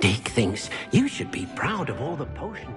Dick thinks you should be proud of all the potions.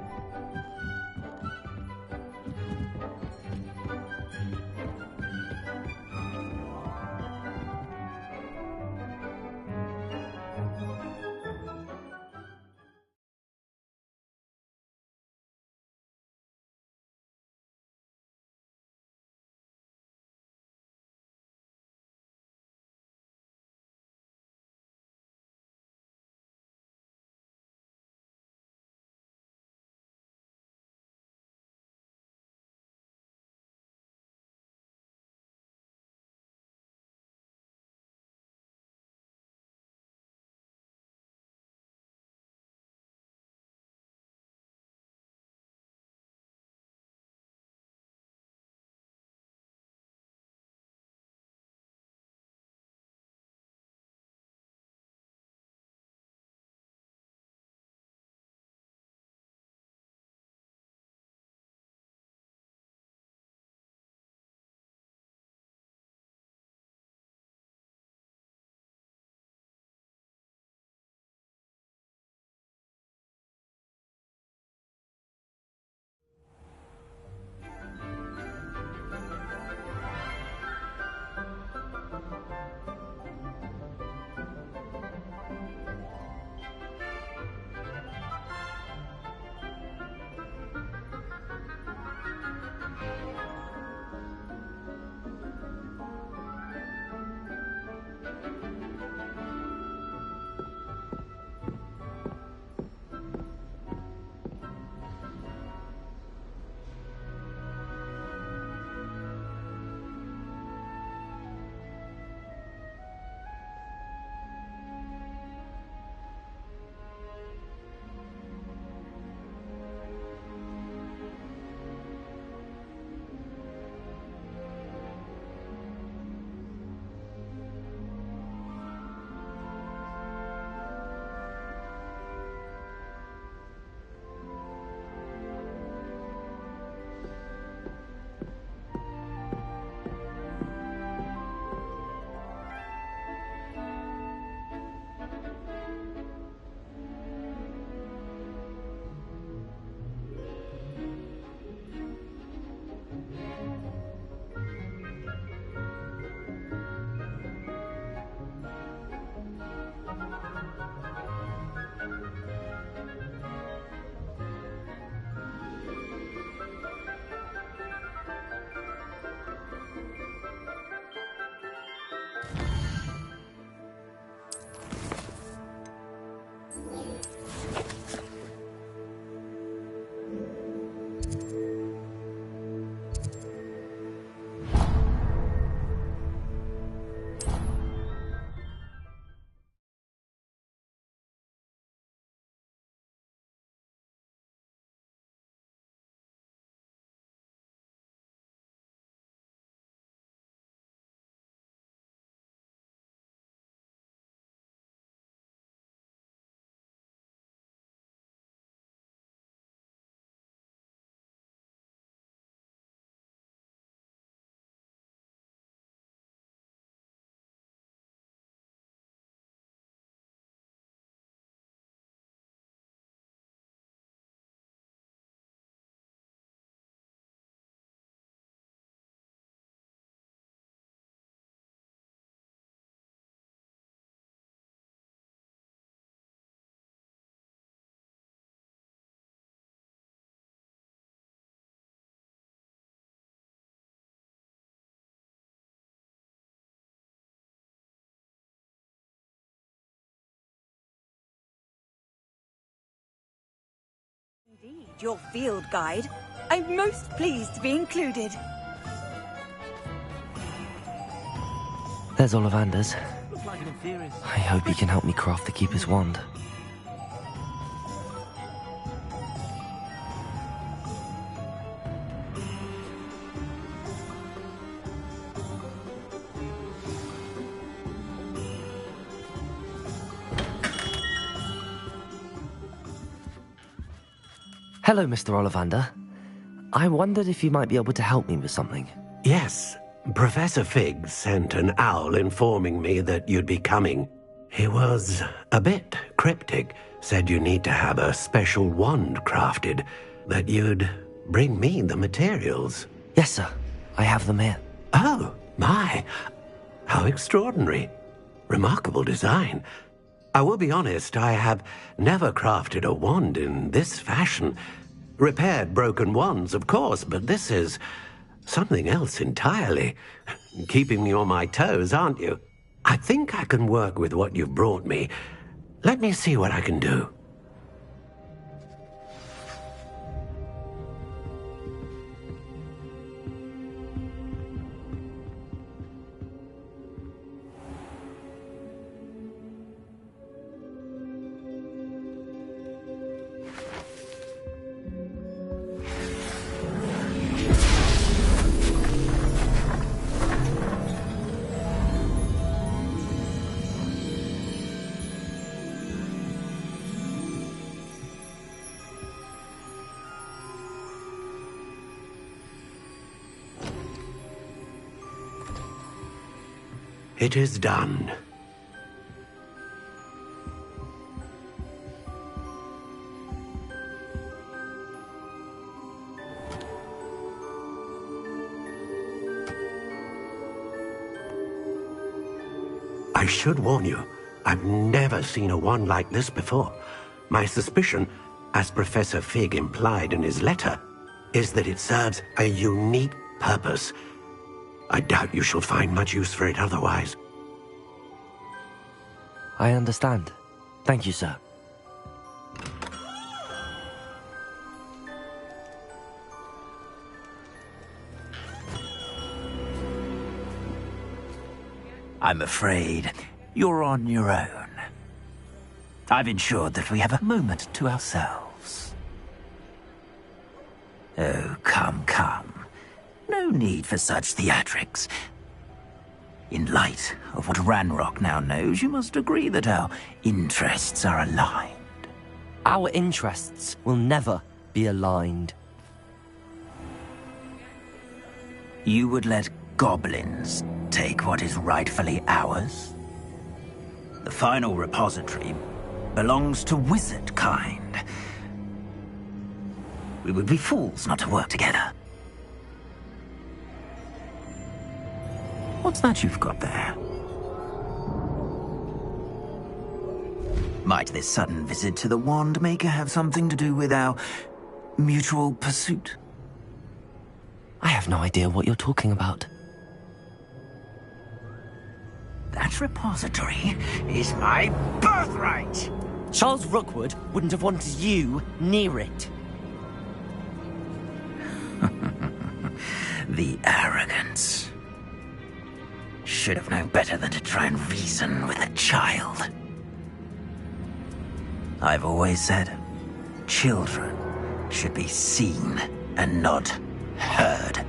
indeed your field guide. I'm most pleased to be included. There's Ollivander's. I hope he can help me craft the Keeper's wand. Hello, Mr. Ollivander. I wondered if you might be able to help me with something. Yes, Professor Fig sent an owl informing me that you'd be coming. He was a bit cryptic, said you need to have a special wand crafted, that you'd bring me the materials. Yes, sir. I have them here. Oh, my. How extraordinary. Remarkable design. I will be honest, I have never crafted a wand in this fashion. Repaired broken wands, of course, but this is something else entirely. Keeping me on my toes, aren't you? I think I can work with what you've brought me. Let me see what I can do. It is done. I should warn you, I've never seen a wand like this before. My suspicion, as Professor Fig implied in his letter, is that it serves a unique purpose. I doubt you shall find much use for it otherwise. I understand. Thank you, sir. I'm afraid you're on your own. I've ensured that we have a moment to ourselves. Oh, come, come. No need for such theatrics. In light of what Ranrock now knows, you must agree that our interests are aligned. Our interests will never be aligned. You would let goblins take what is rightfully ours? The final repository belongs to wizard kind. We would be fools not to work together. What's that you've got there? Might this sudden visit to the Wand Maker have something to do with our mutual pursuit? I have no idea what you're talking about. That repository is my birthright! Charles Rookwood wouldn't have wanted you near it. The arrogance. Should have known better than to try and reason with a child. I've always said, children should be seen and not heard.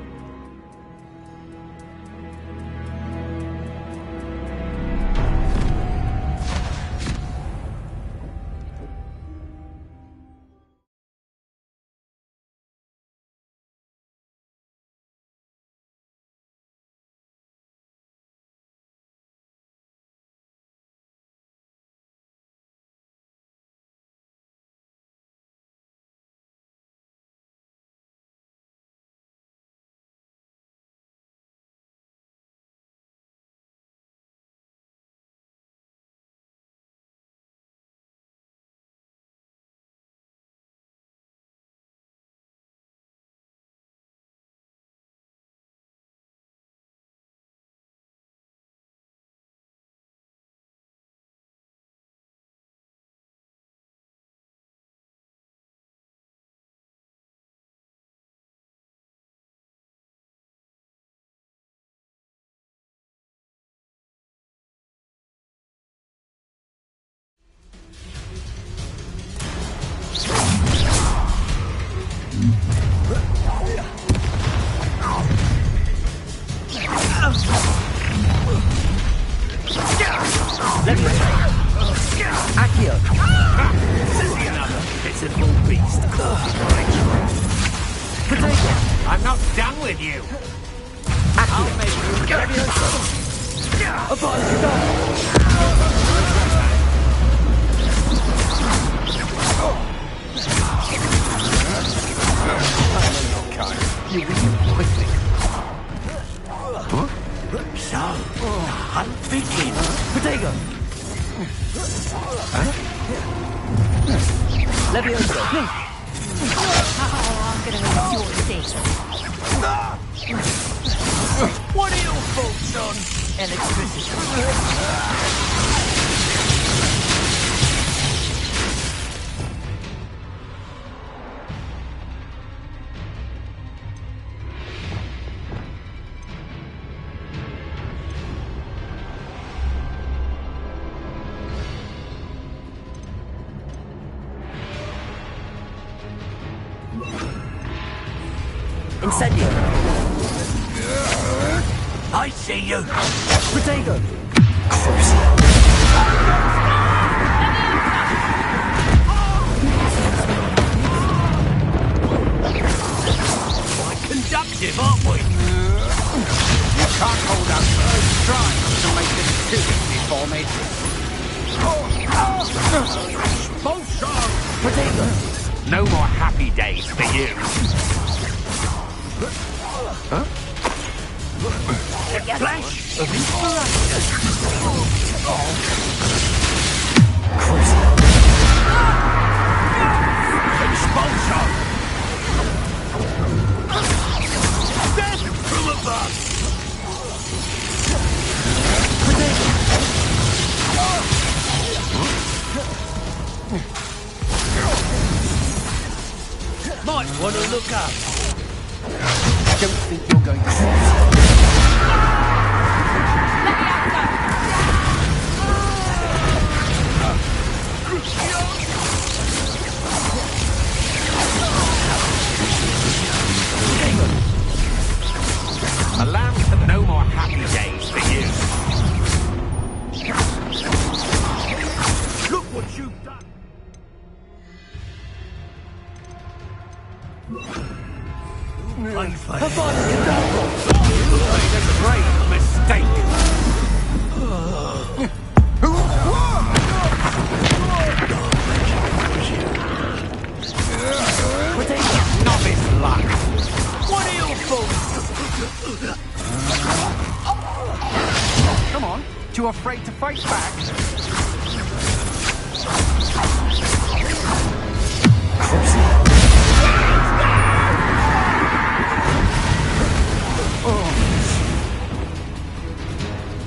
with you? I'll make you So, hunt begins. Potato! Levioso! I'm gonna make your face. What are your thoughts on electricity? Incendio! I see you. Potato! Quite conductive, aren't we? You can't hold up. Try to make this too easy for me. Expulsion! Potato! No more happy days for you. Flash of inspiration. Expulsion! Death from above! Might want to look up. I don't think you're going to see Allow for no more happy days for you. Look what you've done. Made a great mistake. Novice luck. What are your faults? Come on, too afraid to fight back?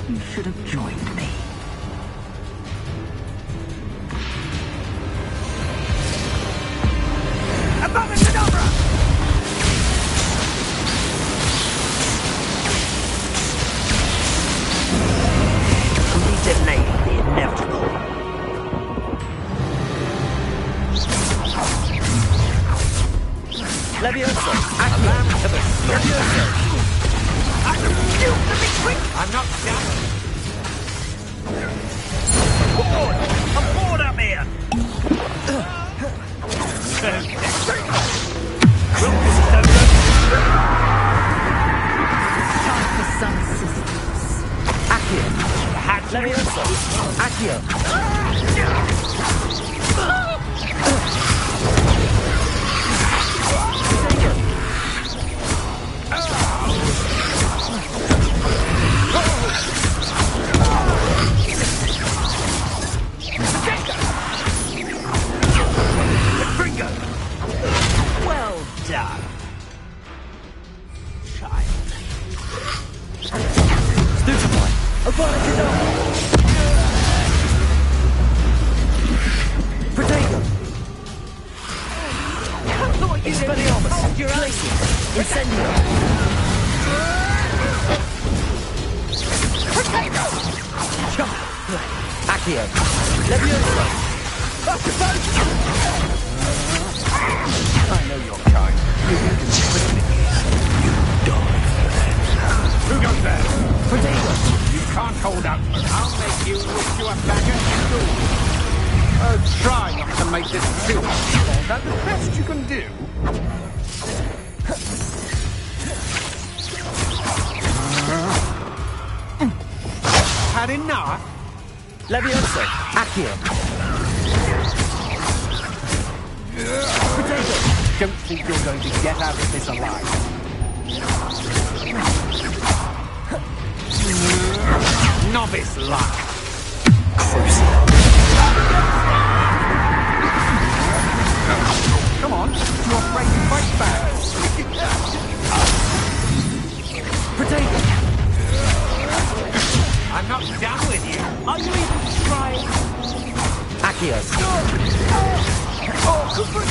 You should have joined me. Abracadabra! We delayed the inevitable. Levioso! Accio! Levioso! I'm not done. I'm bored up here. Time for some systems. Accio! Levioso! Accio! Well done, child. Stupefy! Abracadabra! Potato! Expelliarmus! Glacier! Incendio! Potato! Accio! Levioso! I know your kind. You can quit me. You die for that. Who goes there? Potato! You can't hold up. I'll make you wish you were back at school. Try not to make this too hard. Is that the best you can do? had enough? Levioso! Accio! Potato! Don't think you're going to get out of this alive. Novice luck. Come on, you're afraid to fight back. Potato! I'm not done with you. Are you even trying? Accio! Oh, good for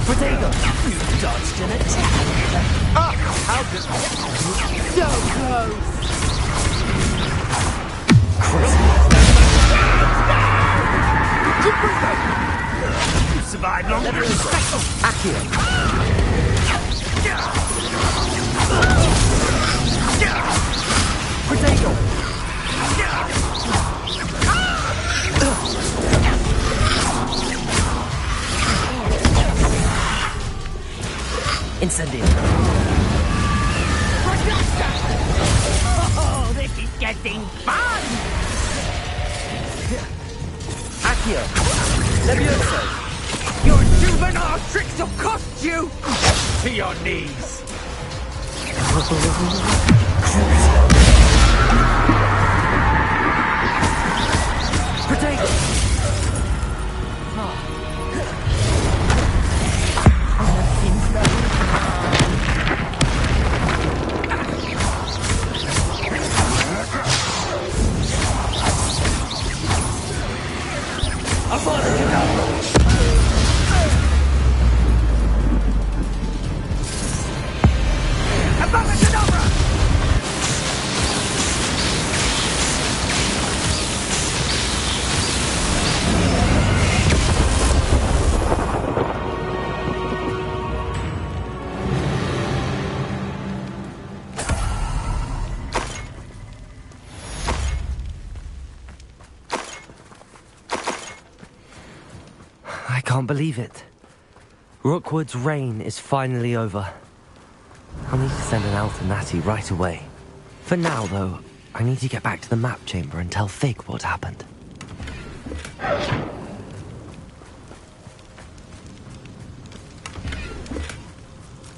Potato! You dodged an attack! Ah, how did... So close! You survived long enough. Accio! Potato! Incendio! Oh, this is getting fun! Accio! Levioso! Your juvenile tricks will cost you! To your knees! Potato! I can't believe it. Rookwood's reign is finally over. I'll need to send an Alternati right away. For now, though, I need to get back to the map chamber and tell Fig what happened.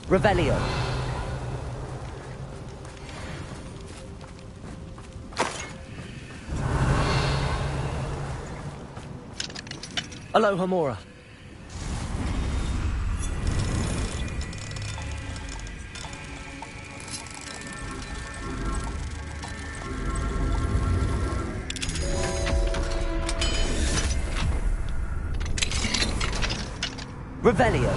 Revelio. Aloha Mora. Revelio.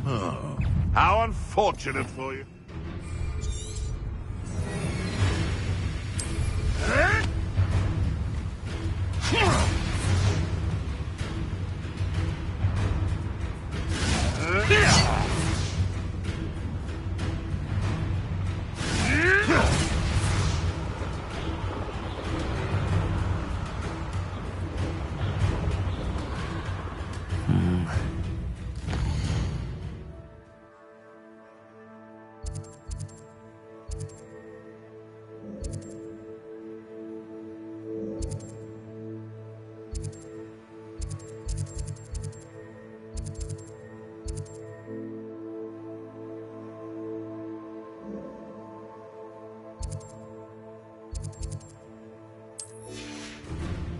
Oh, how unfortunate for you.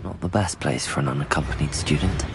Not the best place for an unaccompanied student.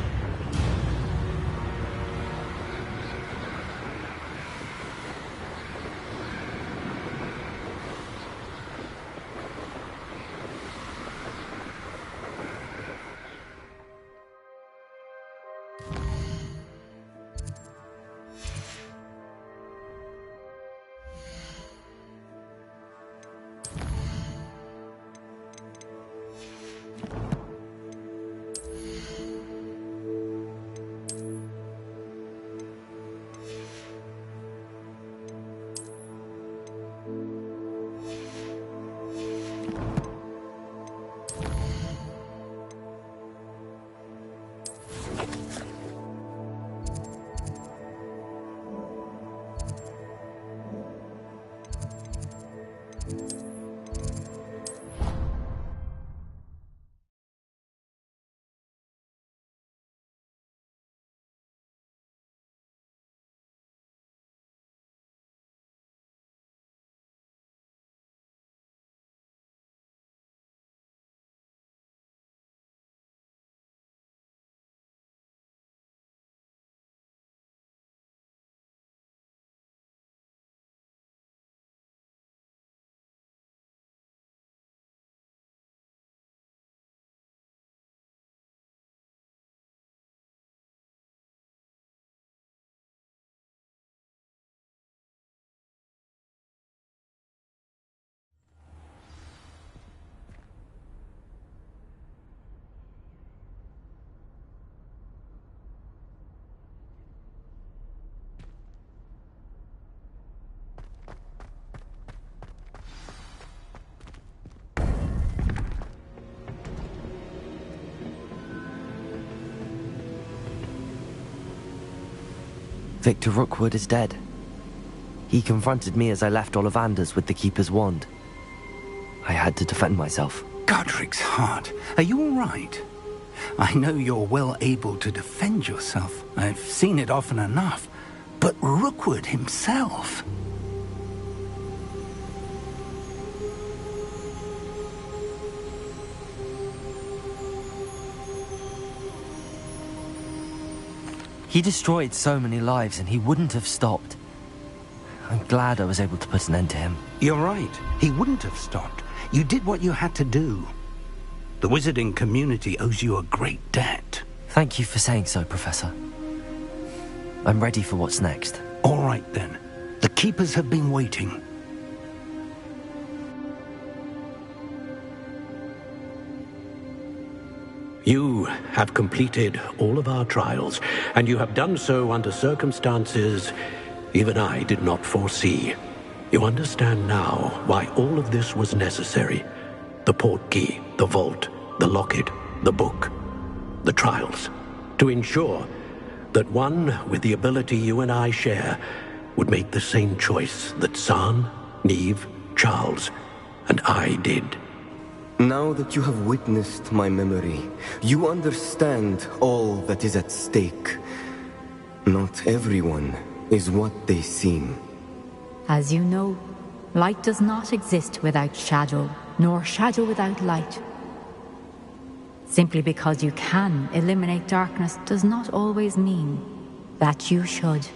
Victor Rookwood is dead. He confronted me as I left Ollivanders with the Keeper's wand. I had to defend myself. Godric's heart, are you all right? I know you're well able to defend yourself. I've seen it often enough. But Rookwood himself... He destroyed so many lives and he wouldn't have stopped. I'm glad I was able to put an end to him. You're right. He wouldn't have stopped. You did what you had to do. The wizarding community owes you a great debt. Thank you for saying so, Professor. I'm ready for what's next. All right, then. The Keepers have been waiting. You have completed all of our trials, and you have done so under circumstances even I did not foresee. You understand now why all of this was necessary. The portkey, the vault, the locket, the book, the trials. To ensure that one with the ability you and I share would make the same choice that San, Neve, Charles, and I did. Now that you have witnessed my memory, you understand all that is at stake. Not everyone is what they seem. As you know, light does not exist without shadow, nor shadow without light. Simply because you can eliminate darkness does not always mean that you should.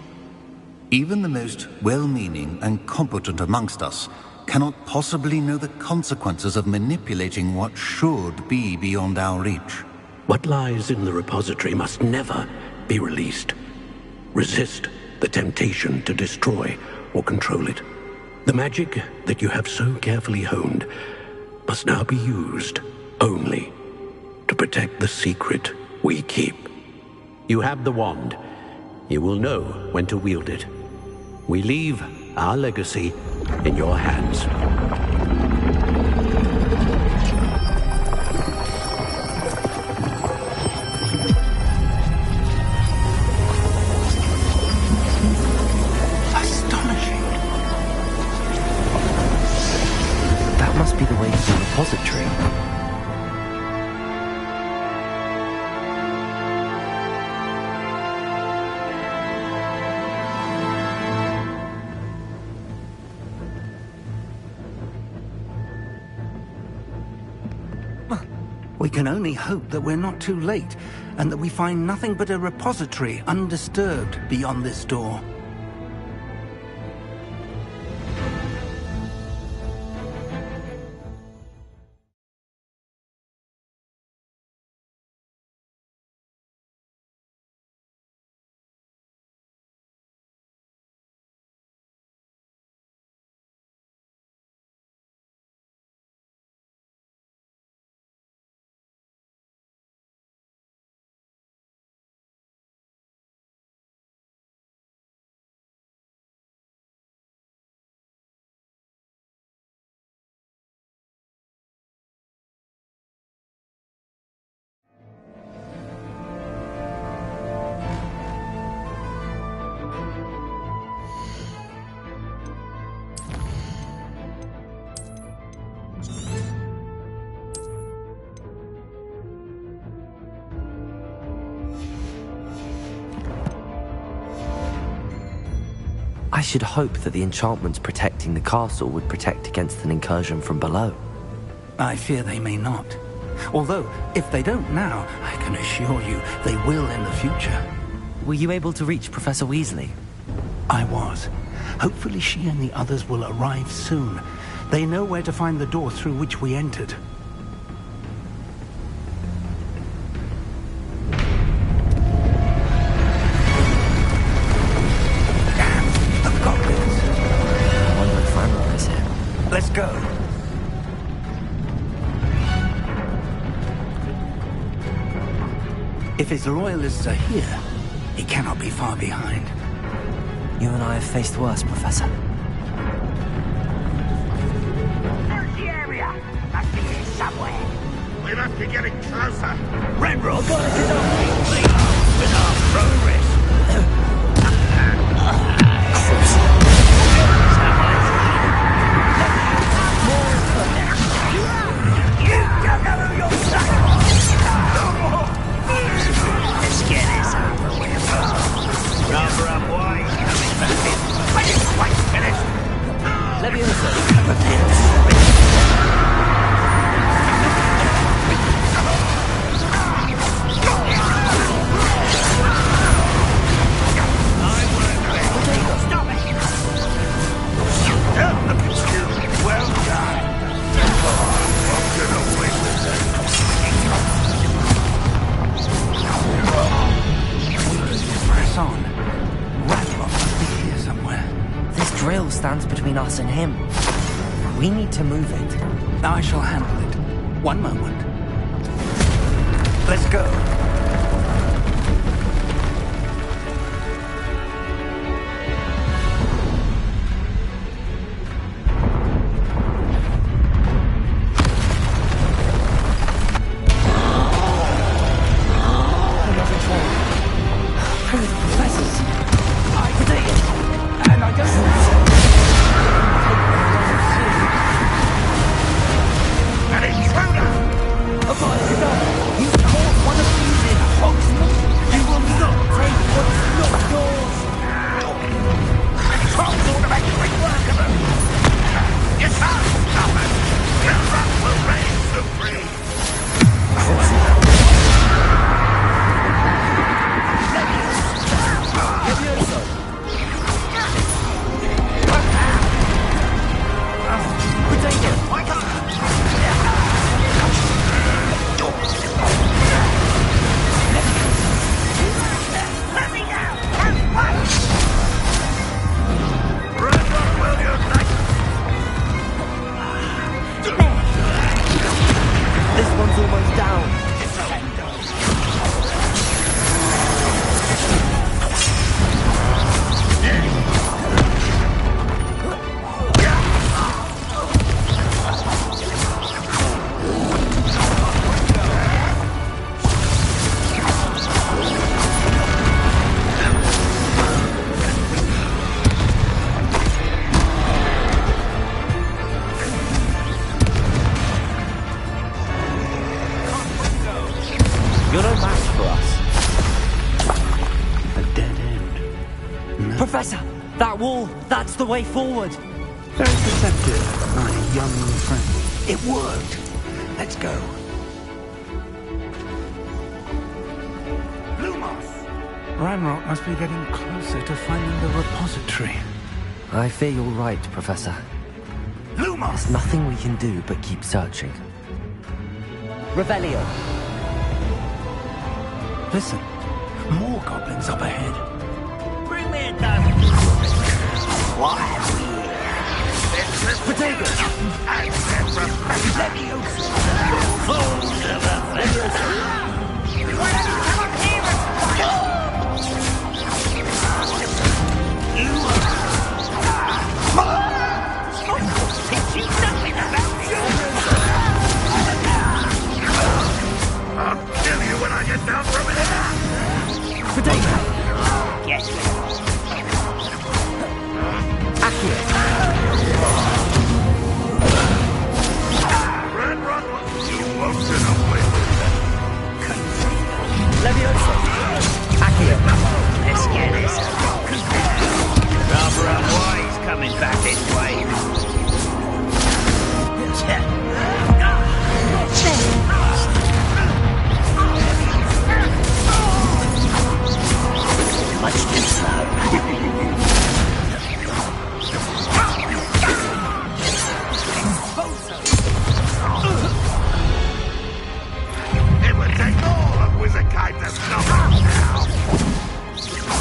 Even the most well-meaning and competent amongst us cannot possibly know the consequences of manipulating what should be beyond our reach. What lies in the repository must never be released. Resist the temptation to destroy or control it. The magic that you have so carefully honed must now be used only to protect the secret we keep. You have the wand. You will know when to wield it. We leave our legacy in your hands. Astonishing. That must be the way to the repository. We can only hope that we're not too late, and that we find nothing but a repository undisturbed beyond this door. I should hope that the enchantments protecting the castle would protect against an incursion from below. I fear they may not. Although, if they don't now, I can assure you they will in the future. Were you able to reach Professor Weasley? I was. Hopefully she and the others will arrive soon. They know where to find the door through which we entered. Let's go. If his loyalists are here, he cannot be far behind. You and I have faced worse, Professor. Search the area! Must be here somewhere. We must be getting closer. Renrock, gotta get on with our progress. stands between us and him. We need to move it. I shall handle it. One moment. Let's go. You're no match for us. A dead end. No. Professor, that wall, that's the way forward. Very perceptive, my young friend. It worked. Let's go. Ranrock must be getting closer to finding the repository. I fear you're right, Professor. There's nothing we can do but keep searching. Revelio. Listen, more goblins up ahead. Bring me a dozen. Why are we here? Potatoes! Leviosa! Fools of a Leviosa! Why don't you come up here and fight? Teach you nothing about I'll kill you when I get down from here! Potato! Yes. Accurate! Ranrock, you won't get away with that. Leviosa! Accurate! Let's get this. Rather unwise coming back this way. Much too slow. It would take all of Wizardkind to stop us now.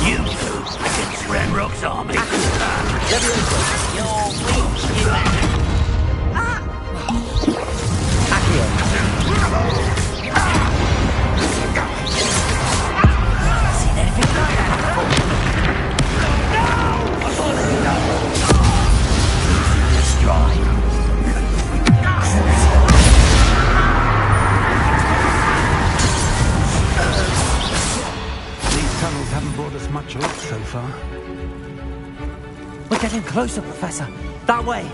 You two against Ranrock's army. You're weak, you seen anything like that before? No! I thought you know. Stride. These tunnels haven't brought us much luck so far. We're getting closer, Professor. That way.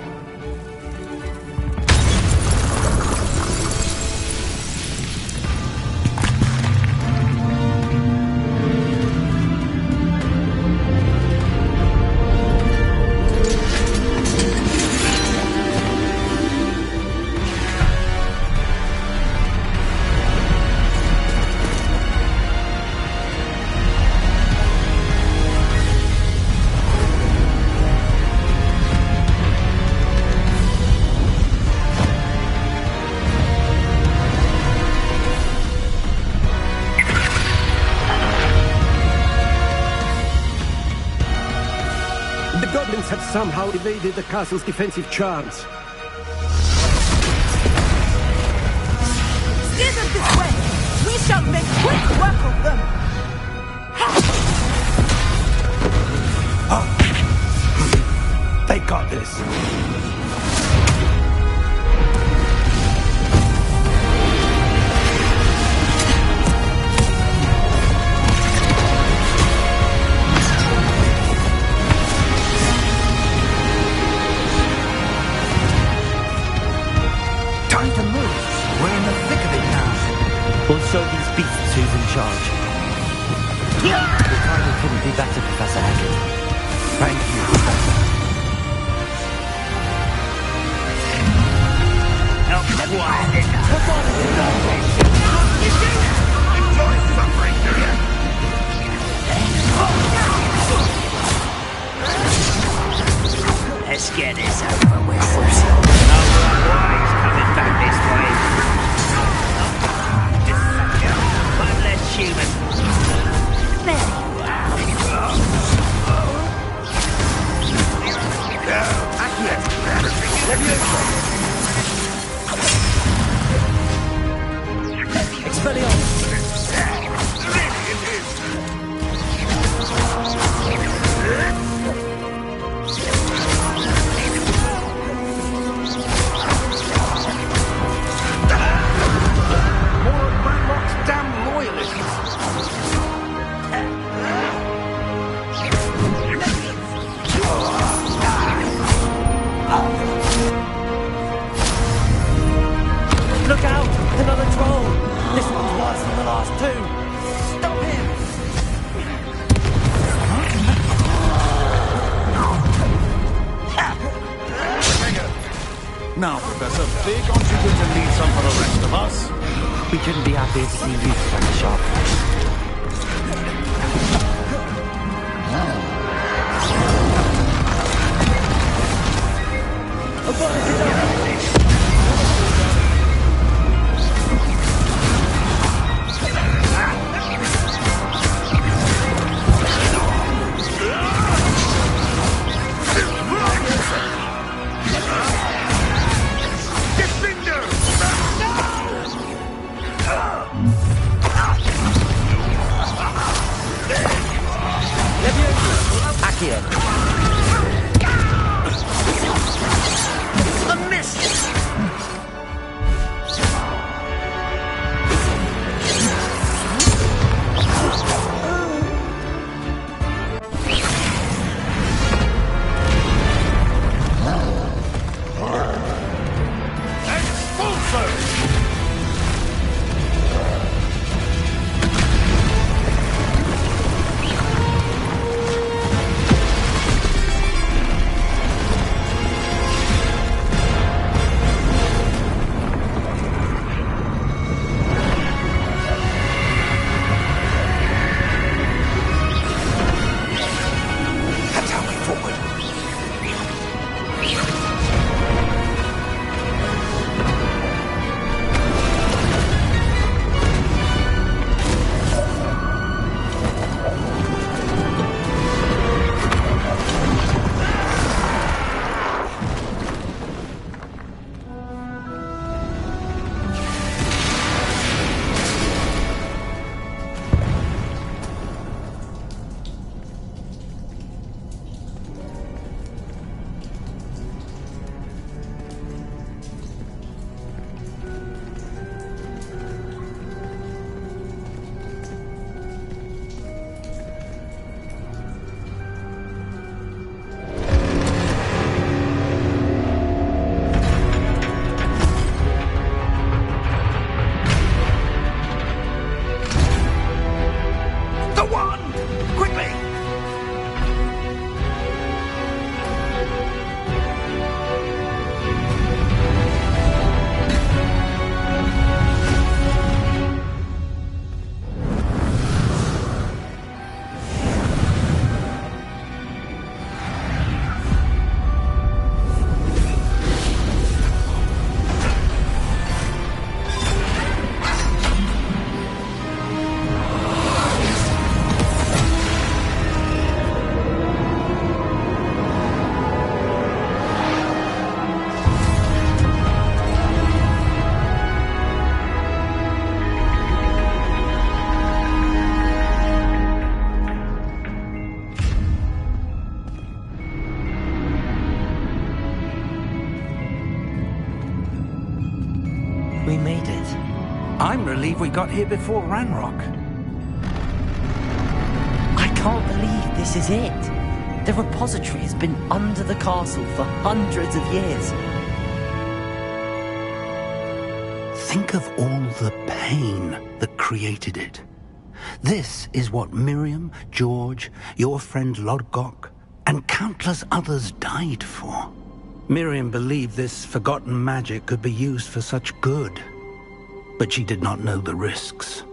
Hordes have somehow evaded the castle's defensive charms. Steer them this way! We shall make quick work of them! They got this. Time to move. We're in the thick of it now. We'll show these beasts who's in charge. Your timing couldn't be better, Professor Hackett. Thank you. Not quite enough. Enjoy suffering, do you? Let's get this over with. Wise coming back this way. One less human. There you Look out! Another troll! This one's worse than the last two! Stop him! Now, Professor, big aren't you going to lead some for the rest of us? We couldn't be happier to see you, Professor Sharp. relieved we got here before Ranrock. I can't believe this is it. The repository has been under the castle for hundreds of years. Think of all the pain that created it. This is what Miriam, George, your friend Lodgok, and countless others died for. Miriam believed this forgotten magic could be used for such good. But she did not know the risks.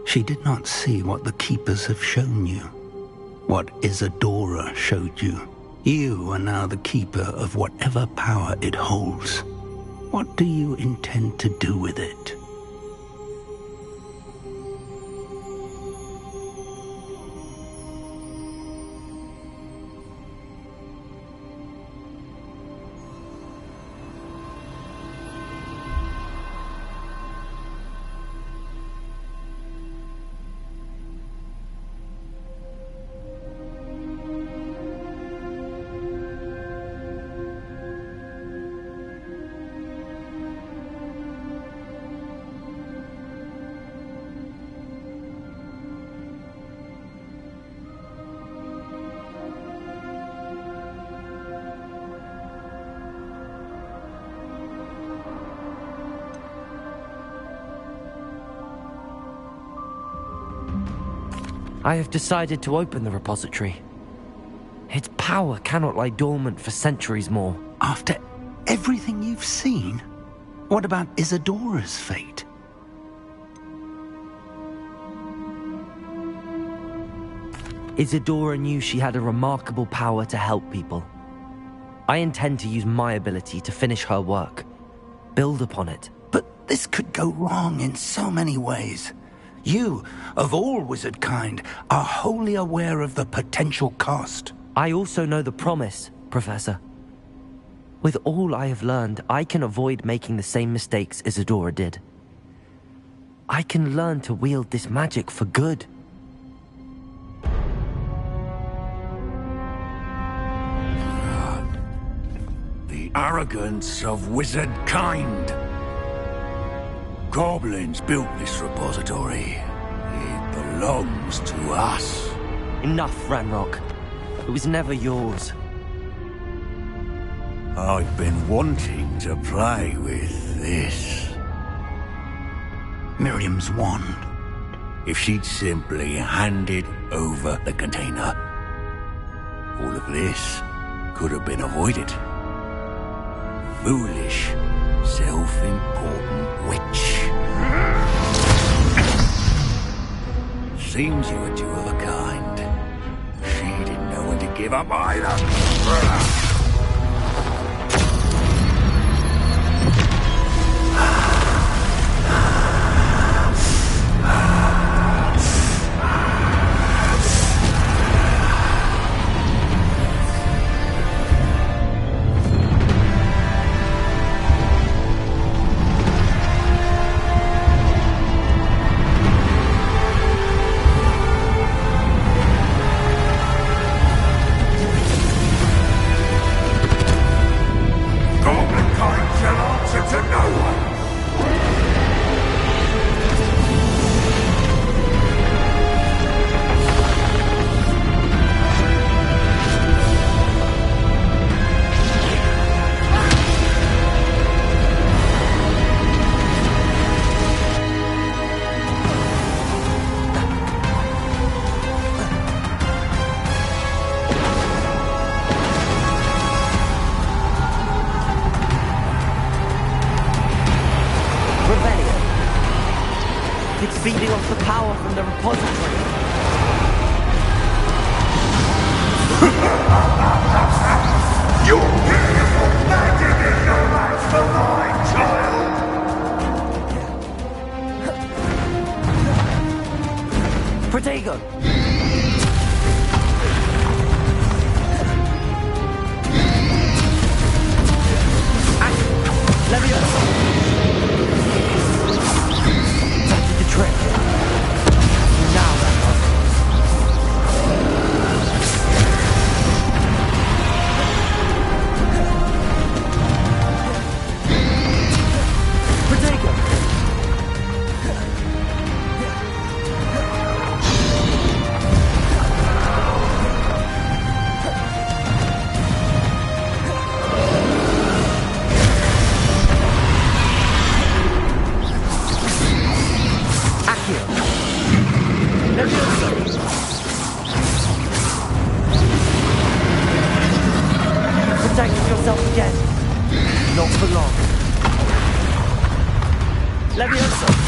She did not see what the Keepers have shown you. What Isadora showed you. You are now the Keeper of whatever power it holds. What do you intend to do with it? I have decided to open the repository. Its power cannot lie dormant for centuries more. After everything you've seen? What about Isadora's fate? Isadora knew she had a remarkable power to help people. I intend to use my ability to finish her work. Build upon it. But this could go wrong in so many ways. You, of all wizard kind, are wholly aware of the potential cost. I also know the promise, Professor. With all I have learned, I can avoid making the same mistakes Isadora did. I can learn to wield this magic for good. The arrogance of wizard kind. Goblins built this repository. It belongs to us. Enough, Ranrock. It was never yours. I've been wanting to play with this. Miriam's wand. If she'd simply handed over the container, all of this could have been avoided. Foolish, self-important witch. Seems you were two of a kind. She didn't know when to give up either. Feeding off the power from the repository. Your beautiful magic is no match for mine, child! Protego! Leviosa! Trick. Now, Protego! Not for long. Leviosa!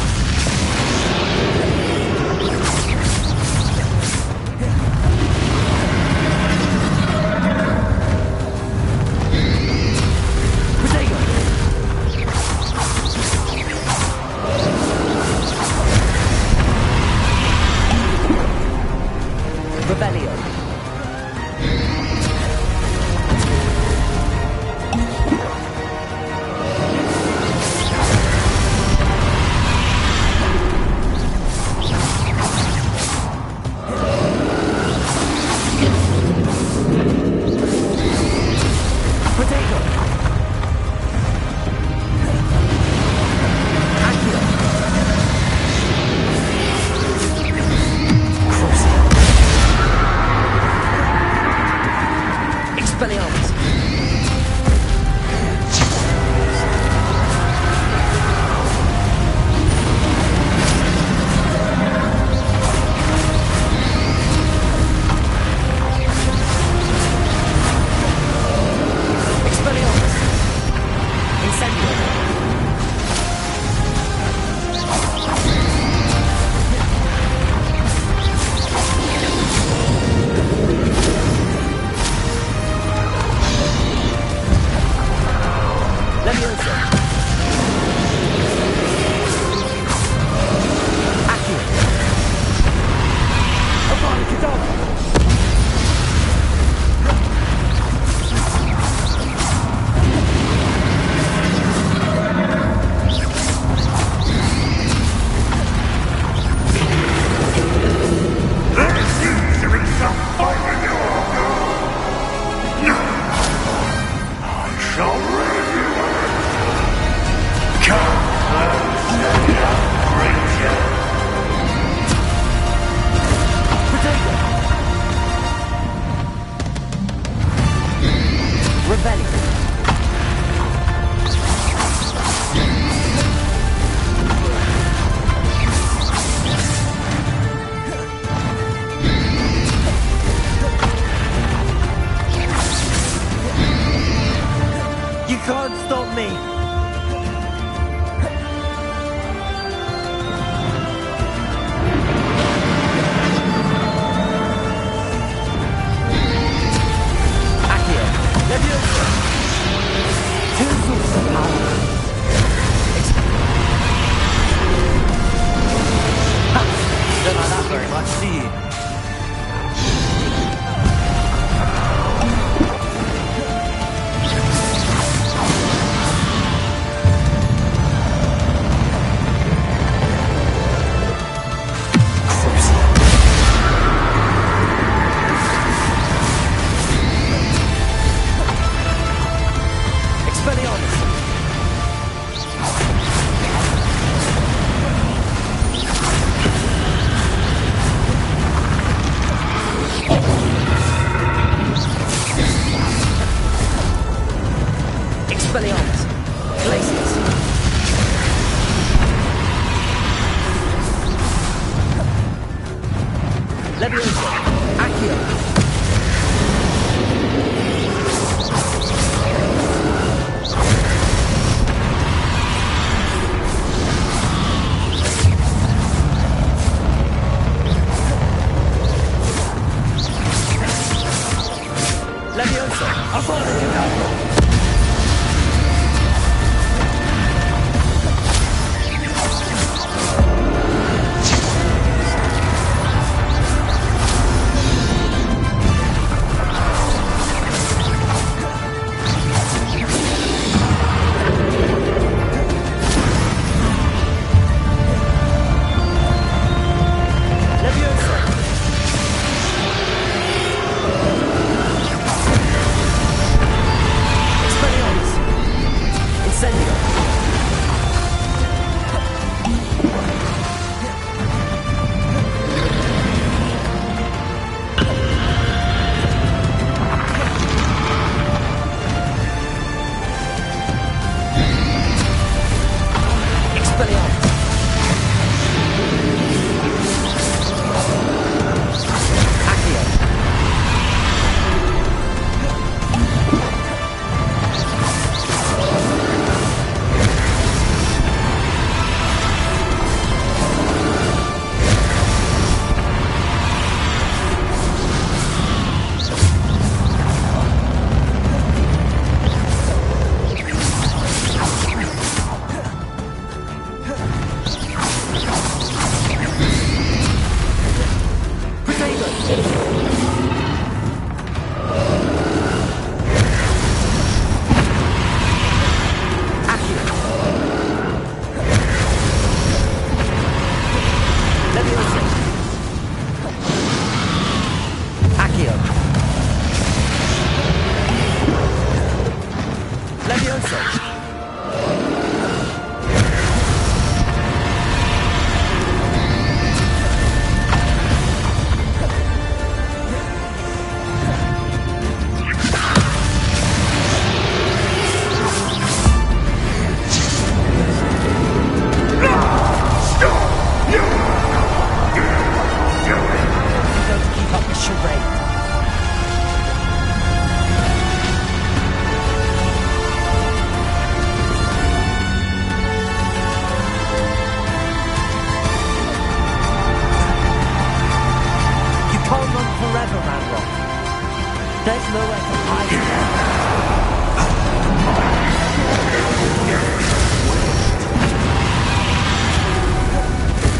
There's nowhere to hide.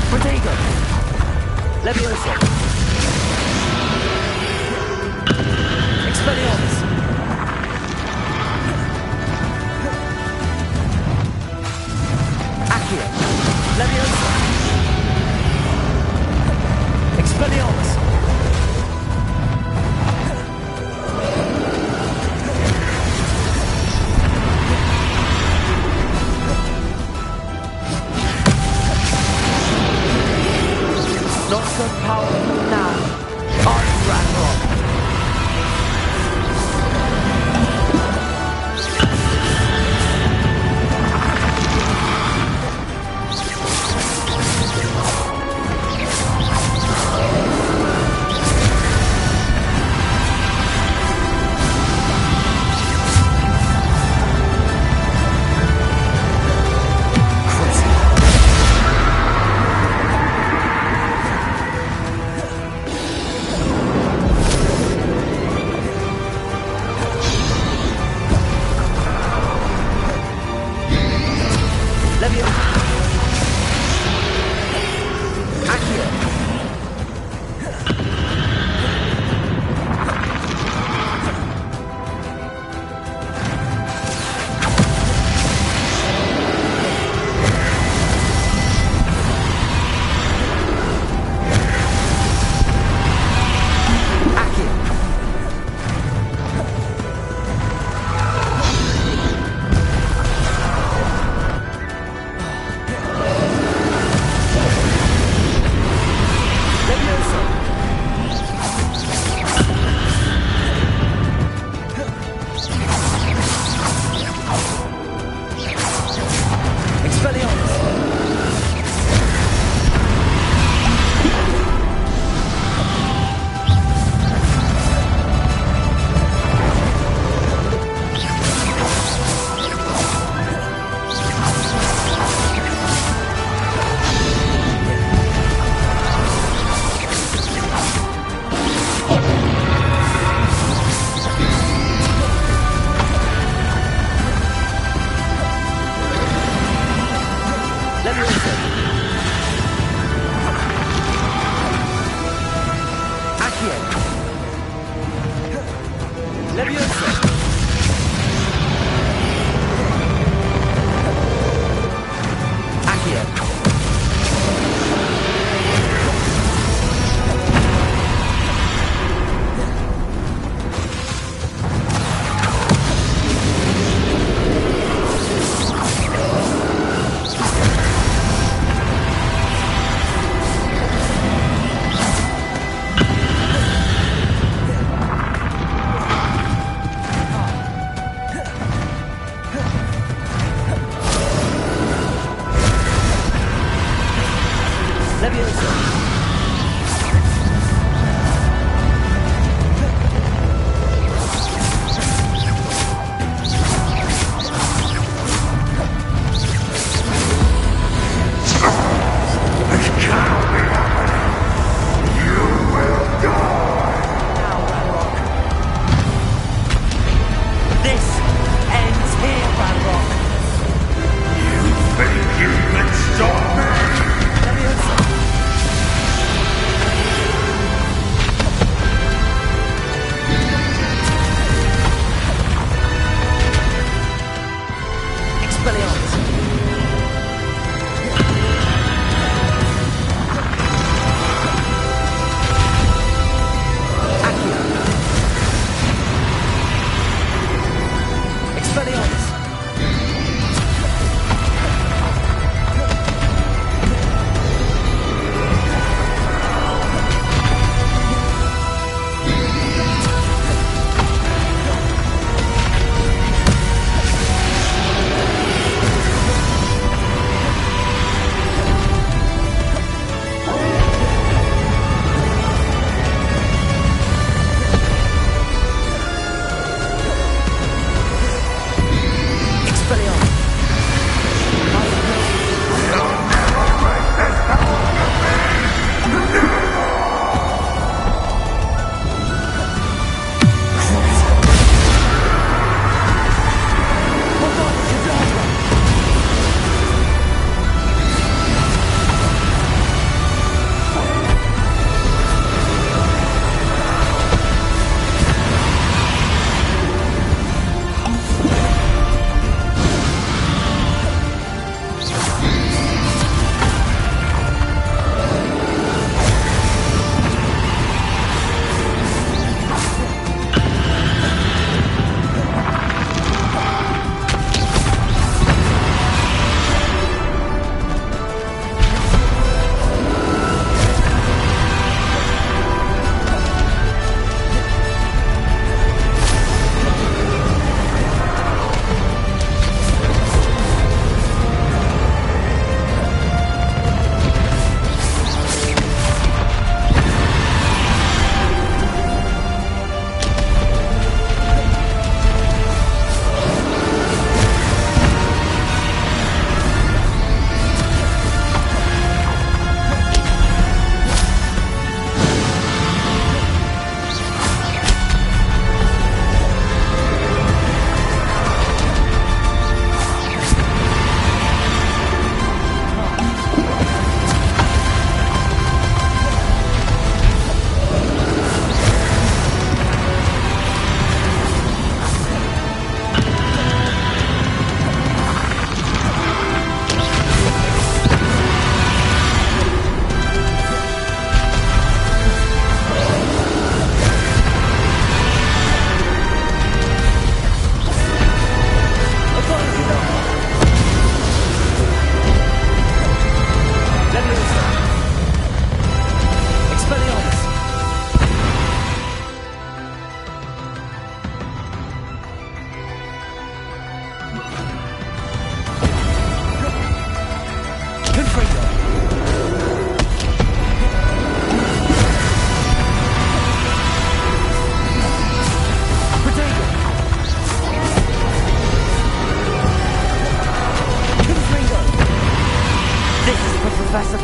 Protego! Levioso! Expelliarmus! Accio! Levioso! Expelliarmus! Not so powerful now. Arch Ragnarok.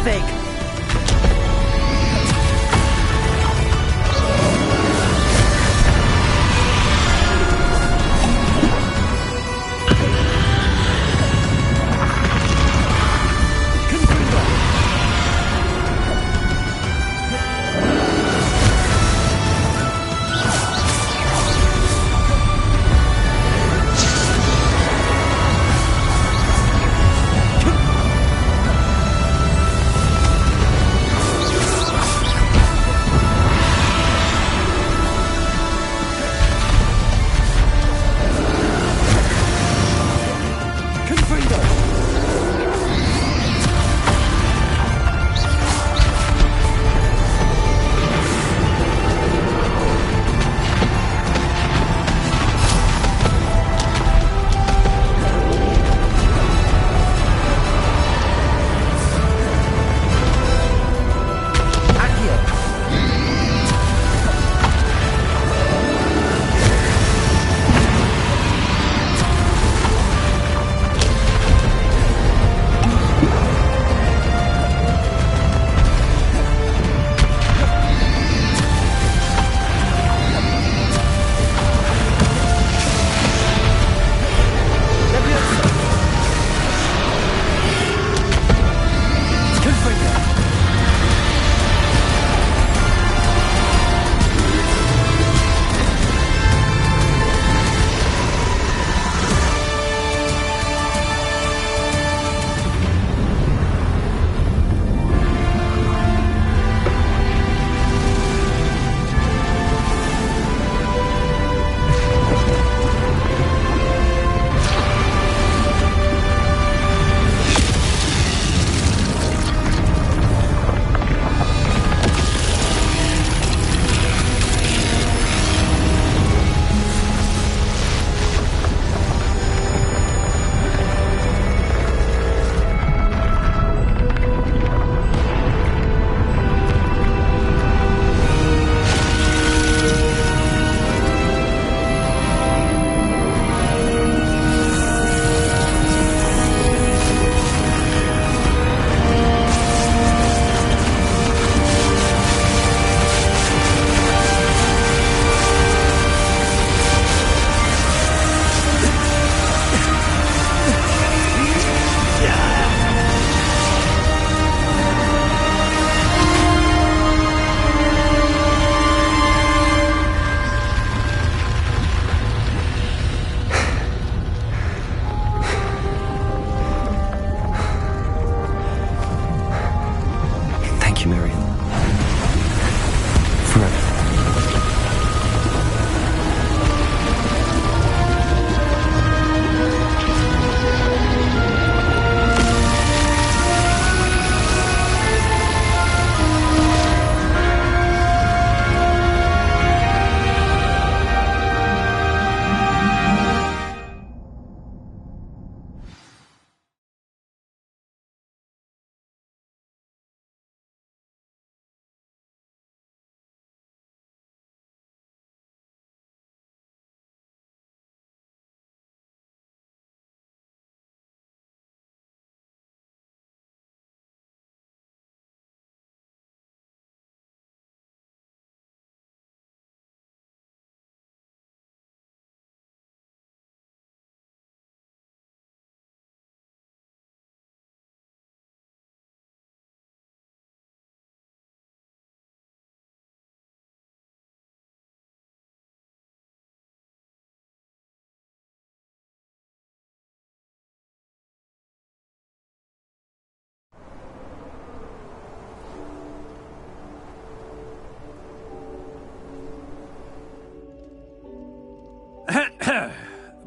fig!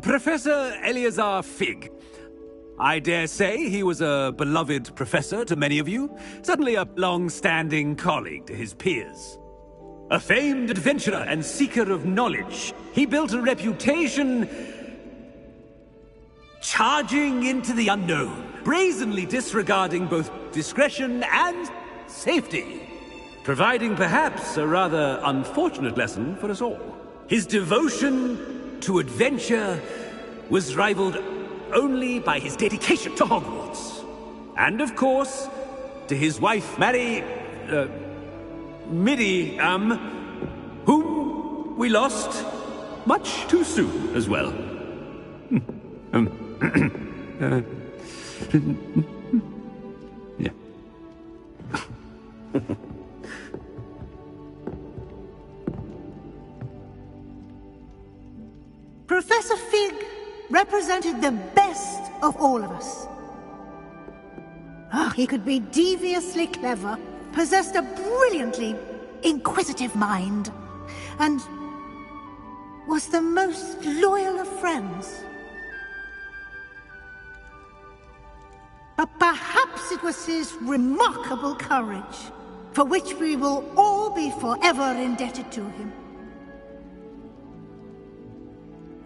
Professor Eleazar Fig. I dare say he was a beloved professor to many of you, certainly a long-standing colleague to his peers. A famed adventurer and seeker of knowledge, he built a reputation charging into the unknown, brazenly disregarding both discretion and safety, providing perhaps a rather unfortunate lesson for us all. His devotion to adventure was rivaled only by his dedication to Hogwarts. And of course, to his wife, Miriam, whom we lost much too soon as well. Yeah. Professor Fig represented the best of all of us. He could be deviously clever, possessed a brilliantly inquisitive mind, and was the most loyal of friends. But perhaps it was his remarkable courage, for which we will all be forever indebted to him.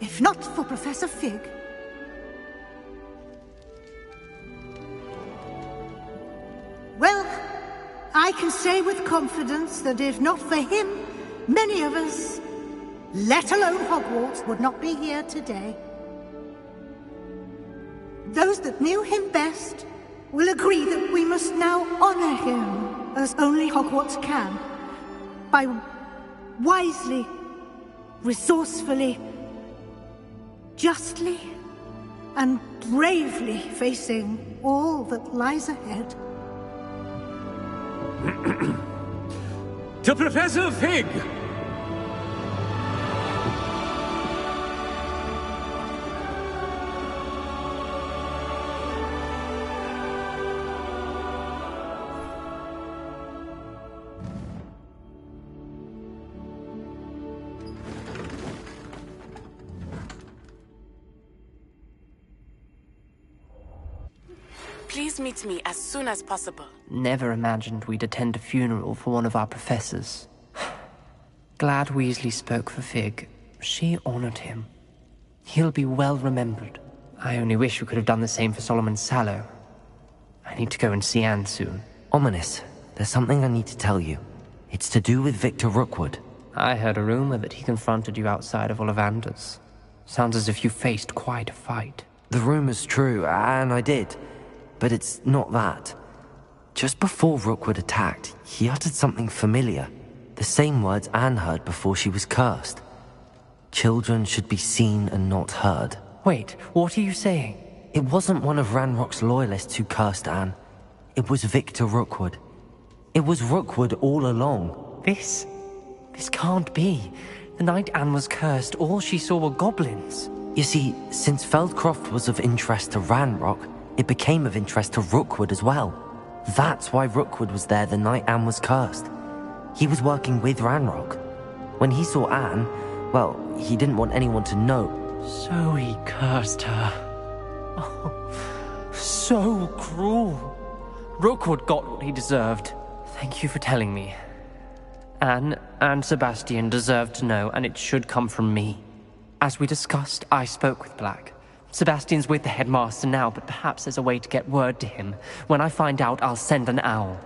If not for Professor Fig, well, I can say with confidence that if not for him, many of us, let alone Hogwarts, would not be here today. Those that knew him best will agree that we must now honor him as only Hogwarts can, by wisely, resourcefully, justly, and bravely facing all that lies ahead. To Professor Fig! Please meet me as soon as possible. Never imagined we'd attend a funeral for one of our professors. Glad Weasley spoke for Fig. She honored him. He'll be well remembered. I only wish we could have done the same for Solomon Sallow. I need to go and see Anne soon. Ominous, there's something I need to tell you. It's to do with Victor Rookwood. I heard a rumor that he confronted you outside of Ollivander's. Sounds as if you faced quite a fight. The rumor's true, and I did. But it's not that. Just before Rookwood attacked, he uttered something familiar. The same words Anne heard before she was cursed. Children should be seen and not heard. Wait, what are you saying? It wasn't one of Ranrock's loyalists who cursed Anne. It was Victor Rookwood. It was Rookwood all along. This can't be. The night Anne was cursed, all she saw were goblins. You see, since Feldcroft was of interest to Ranrock, it became of interest to Rookwood as well. That's why Rookwood was there the night Anne was cursed. He was working with Ranrock. When he saw Anne, well, he didn't want anyone to know. So he cursed her. Oh, so cruel. Rookwood got what he deserved. Thank you for telling me. Anne and Sebastian deserve to know, and it should come from me. As we discussed, I spoke with Black. Sebastian's with the headmaster now, but perhaps there's a way to get word to him. When I find out, I'll send an owl.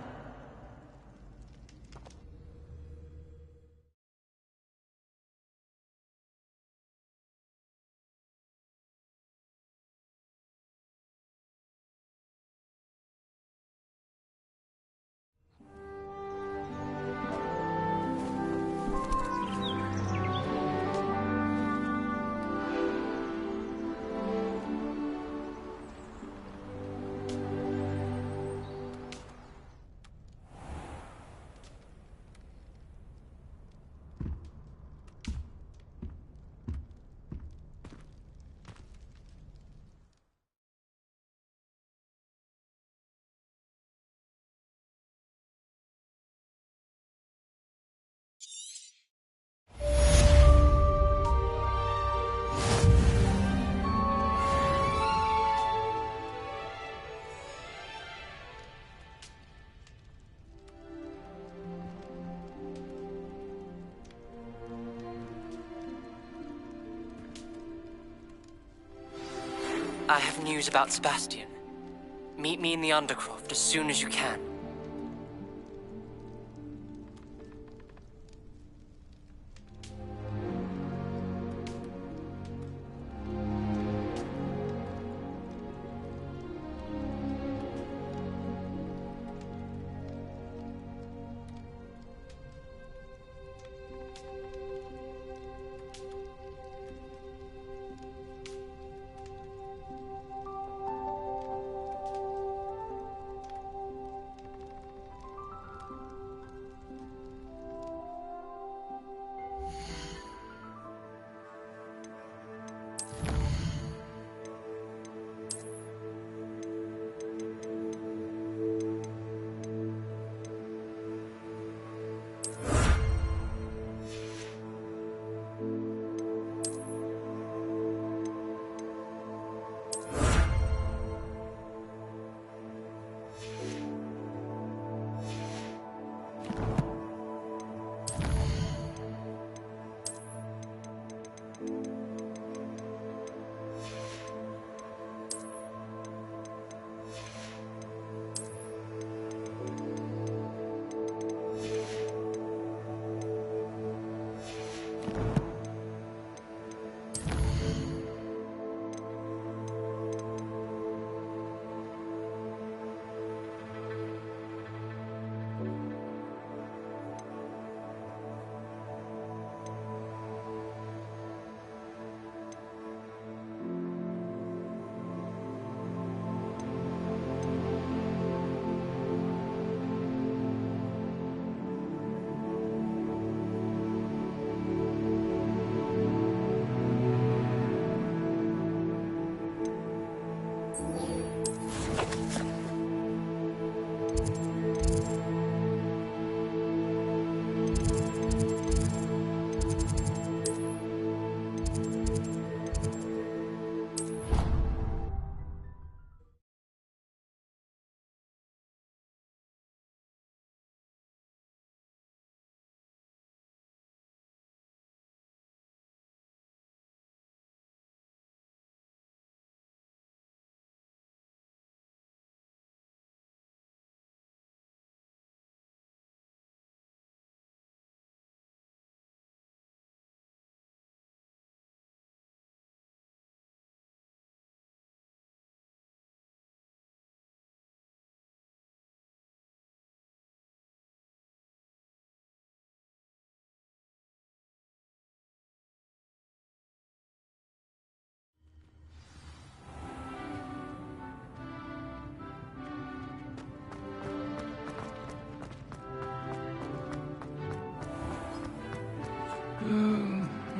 I have news about Sebastian. Meet me in the Undercroft as soon as you can.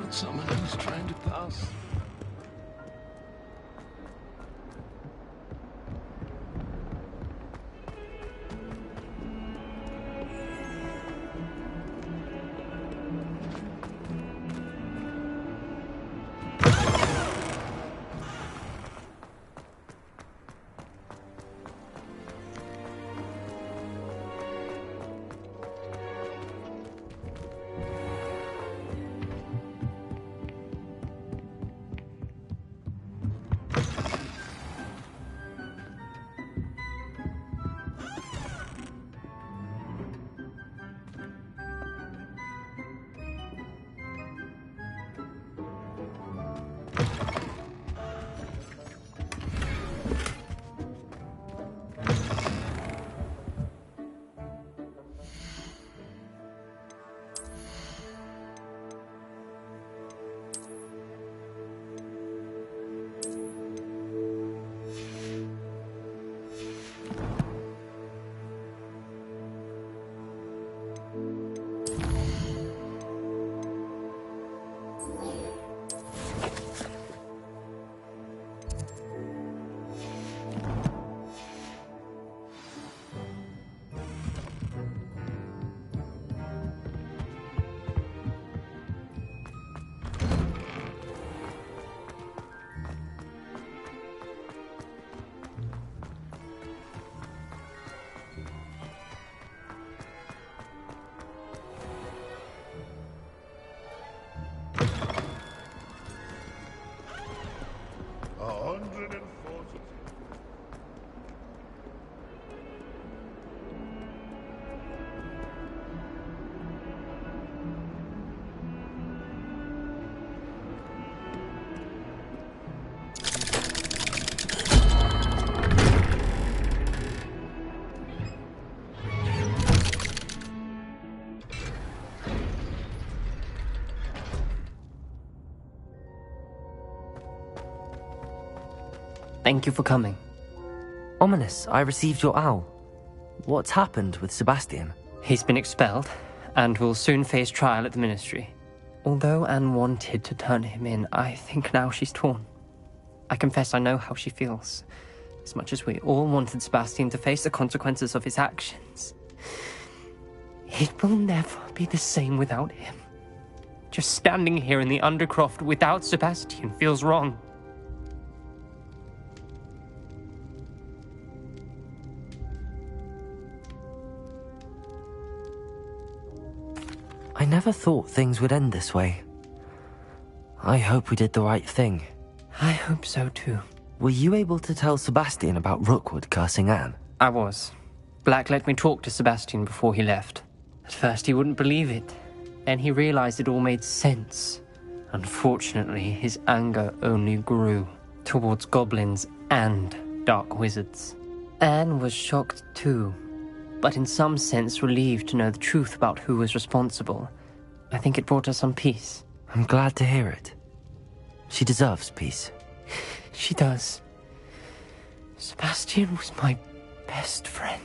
Not someone who's trying to pass. Thank you for coming. Ominous, I received your owl. What's happened with Sebastian? He's been expelled, and will soon face trial at the Ministry. Although Anne wanted to turn him in, I think now she's torn. I confess I know how she feels. As much as we all wanted Sebastian to face the consequences of his actions. It will never be the same without him. Just standing here in the Undercroft without Sebastian feels wrong. I never thought things would end this way. I hope we did the right thing. I hope so too. Were you able to tell Sebastian about Rookwood cursing Anne? I was. Black let me talk to Sebastian before he left. At first he wouldn't believe it. Then he realized it all made sense. Unfortunately, his anger only grew towards goblins and dark wizards. Anne was shocked too, but in some sense relieved to know the truth about who was responsible. I think it brought her some peace. I'm glad to hear it. She deserves peace. She does. Sebastian was my best friend.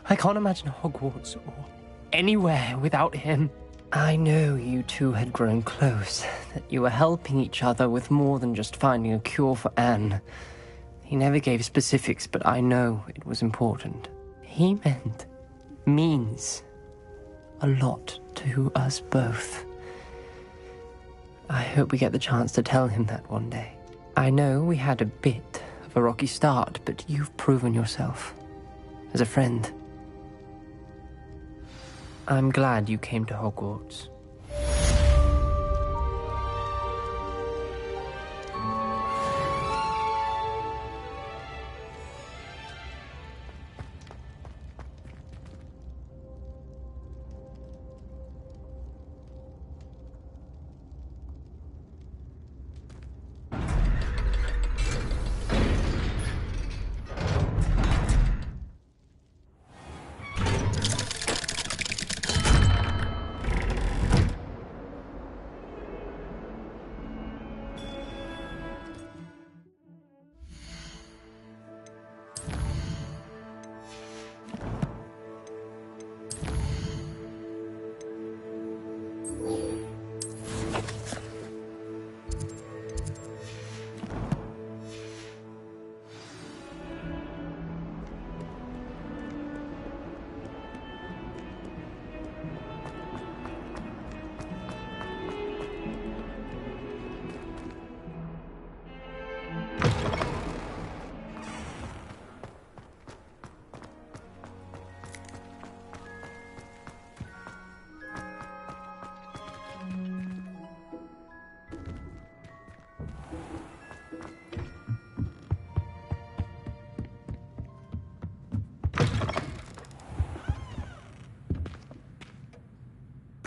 I can't imagine Hogwarts or anywhere without him. I know you two had grown close, that you were helping each other with more than just finding a cure for Anne. He never gave specifics, but I know it was important. He means a lot to us both. I hope we get the chance to tell him that one day. I know we had a bit of a rocky start, but you've proven yourself as a friend. I'm glad you came to Hogwarts.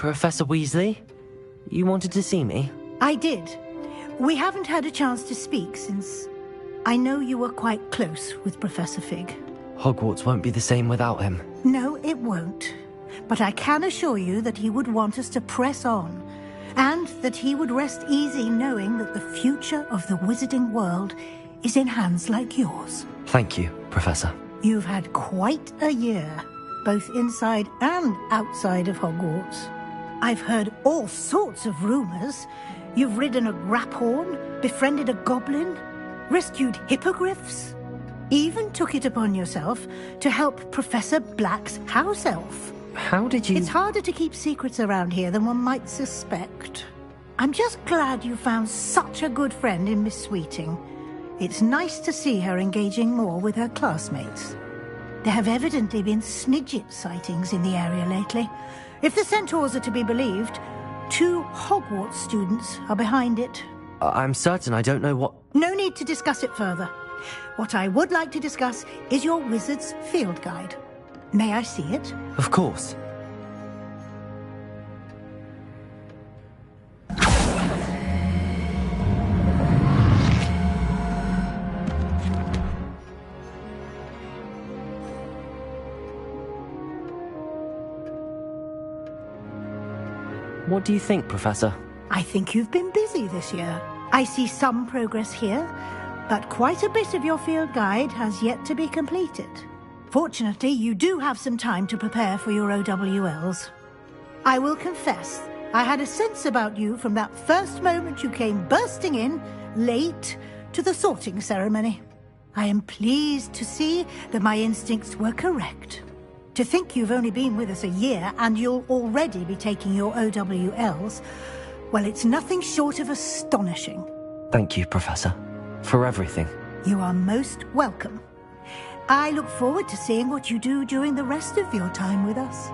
Professor Weasley? You wanted to see me? I did. We haven't had a chance to speak since I know you were quite close with Professor Fig. Hogwarts won't be the same without him. No, it won't. But I can assure you that he would want us to press on, and that he would rest easy knowing that the future of the wizarding world is in hands like yours. Thank you, Professor. You've had quite a year, both inside and outside of Hogwarts. I've heard all sorts of rumors. You've ridden a graphorn, befriended a goblin, rescued hippogriffs, even took it upon yourself to help Professor Black's house elf. How did you... It's harder to keep secrets around here than one might suspect. I'm just glad you found such a good friend in Miss Sweeting. It's nice to see her engaging more with her classmates. There have evidently been Snidget sightings in the area lately. If the centaurs are to be believed, 2 Hogwarts students are behind it. I'm certain I don't know what... No need to discuss it further. What I would like to discuss is your wizard's field guide. May I see it? Of course. What do you think, Professor? I think you've been busy this year. I see some progress here, but quite a bit of your field guide has yet to be completed. Fortunately, you do have some time to prepare for your OWLs. I will confess, I had a sense about you from that first moment you came bursting in, late, to the sorting ceremony. I am pleased to see that my instincts were correct. To think you've only been with us a year and you'll already be taking your OWLs, well, it's nothing short of astonishing. Thank you, Professor, for everything. You are most welcome. I look forward to seeing what you do during the rest of your time with us.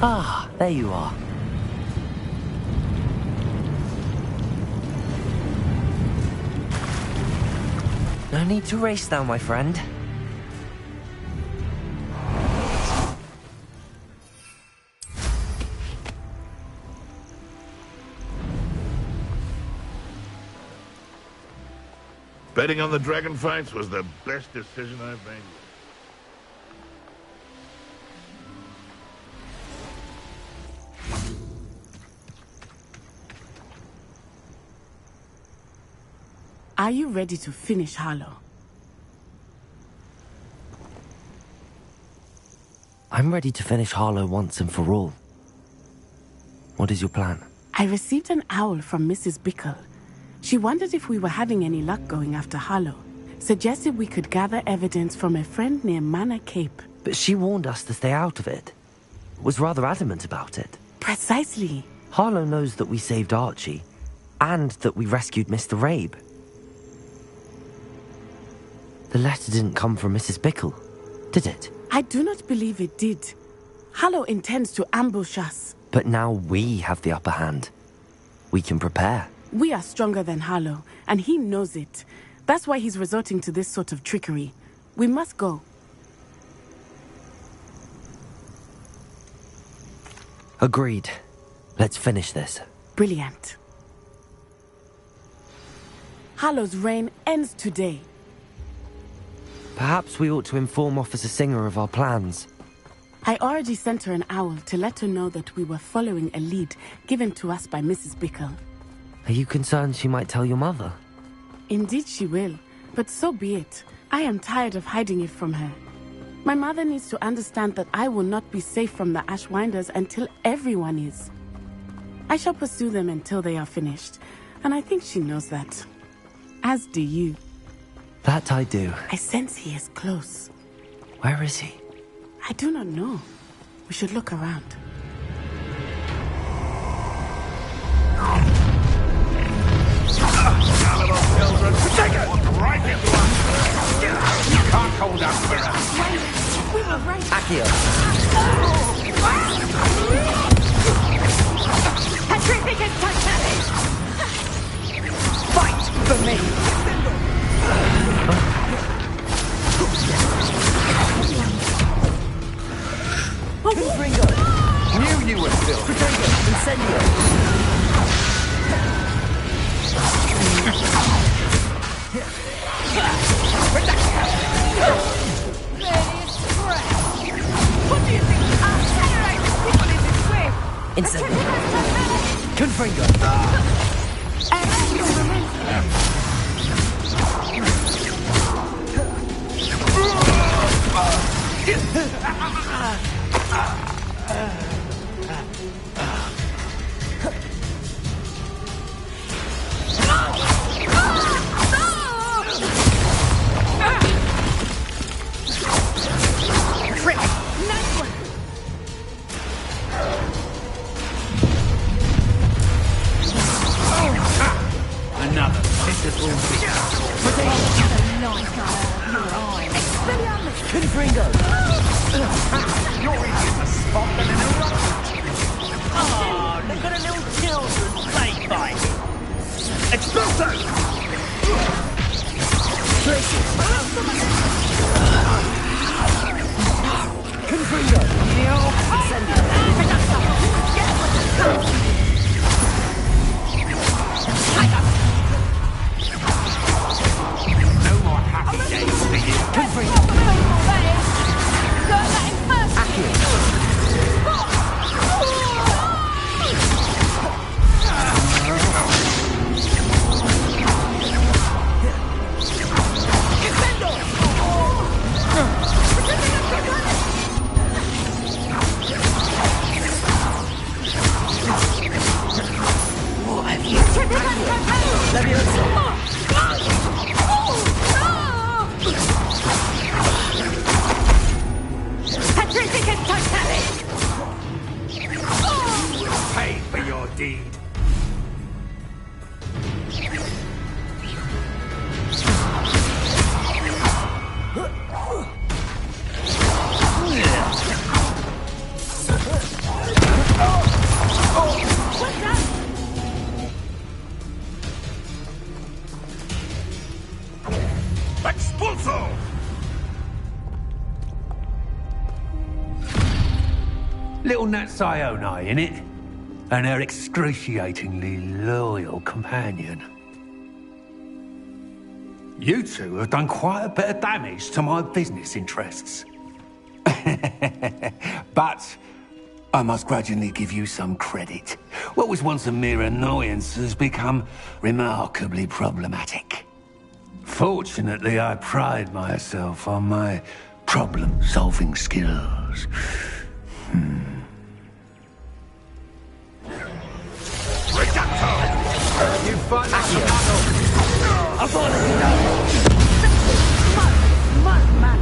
Ah, there you are. No need to race now, my friend. Betting on the dragon fights was the best decision I've made. Are you ready to finish Harlow? I'm ready to finish Harlow once and for all. What is your plan? I received an owl from Mrs. Bickle. She wondered if we were having any luck going after Harlow. Suggested we could gather evidence from a friend near Manor Cape. But she warned us to stay out of it. Was rather adamant about it. Precisely. Harlow knows that we saved Archie, and that we rescued Mr. Rabe. The letter didn't come from Mrs. Bickle, did it? I do not believe it did. Harlow intends to ambush us. But now we have the upper hand. We can prepare. We are stronger than Harlow, and he knows it. That's why he's resorting to this sort of trickery. We must go. Agreed. Let's finish this. Brilliant. Harlow's reign ends today. Perhaps we ought to inform Officer Singer of our plans. I already sent her an owl to let her know that we were following a lead given to us by Mrs. Bickle. Are you concerned she might tell your mother? Indeed she will, but so be it. I am tired of hiding it from her. My mother needs to understand that I will not be safe from the Ashwinders until everyone is. I shall pursue them until they are finished, and I think she knows that. As do you. That I do. I sense he is close. Where is he? I do not know. We should look around. Take it! Right in one! You can't hold up for us! We were right. Accio! Petrificus Titanis! Fight for me! Confringo! Knew you were still. Protego! Incendio! What do you think? I'll terrorize the people in this way! Incendio! Confringo! Confringo! You're easier to spot than an eruption. Oh, look at the little children played by him. Expulso! Confringo! Send it. No more happy days for you. Confringo! Pay for your deed. Expulso! Little Nat Sione, innit? And her excruciatingly loyal companion. You two have done quite a bit of damage to my business interests. But I must grudgingly give you some credit. What was once a mere annoyance has become remarkably problematic. Fortunately, I pride myself on my problem-solving skills. You find that I'll go let you know. Mud, man.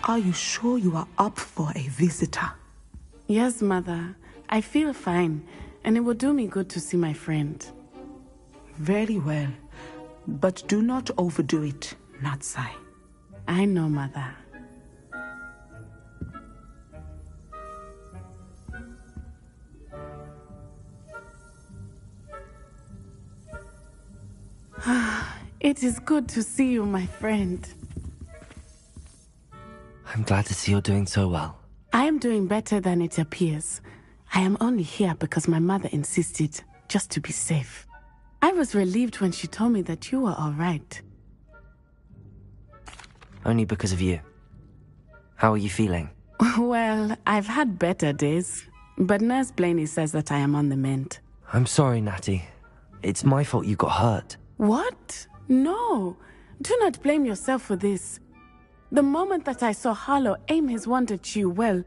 Are you sure you are up for a visitor? Yes, Mother. I feel fine, and it will do me good to see my friend. Very well. But do not overdo it, Natsai. I know, Mother. It is good to see you, my friend. I'm glad to see you're doing so well. I am doing better than it appears. I am only here because my mother insisted, just to be safe. I was relieved when she told me that you were all right. only because of you. How are you feeling? Well, I've had better days, but Nurse Blaney says that I am on the mend. I'm sorry, Natty. It's my fault you got hurt. What? No. Do not blame yourself for this. The moment that I saw Harlow aim his wand at you, well...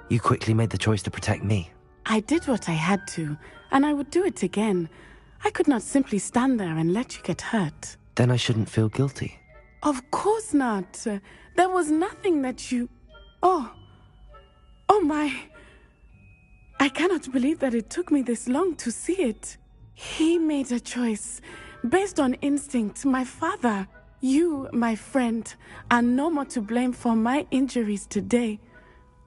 You quickly made the choice to protect me. I did what I had to, and I would do it again. I could not simply stand there and let you get hurt. Then I shouldn't feel guilty. Of course not. There was nothing that you... Oh my... I cannot believe that it took me this long to see it. He made a choice based on instinct. My father, you, my friend, are no more to blame for my injuries today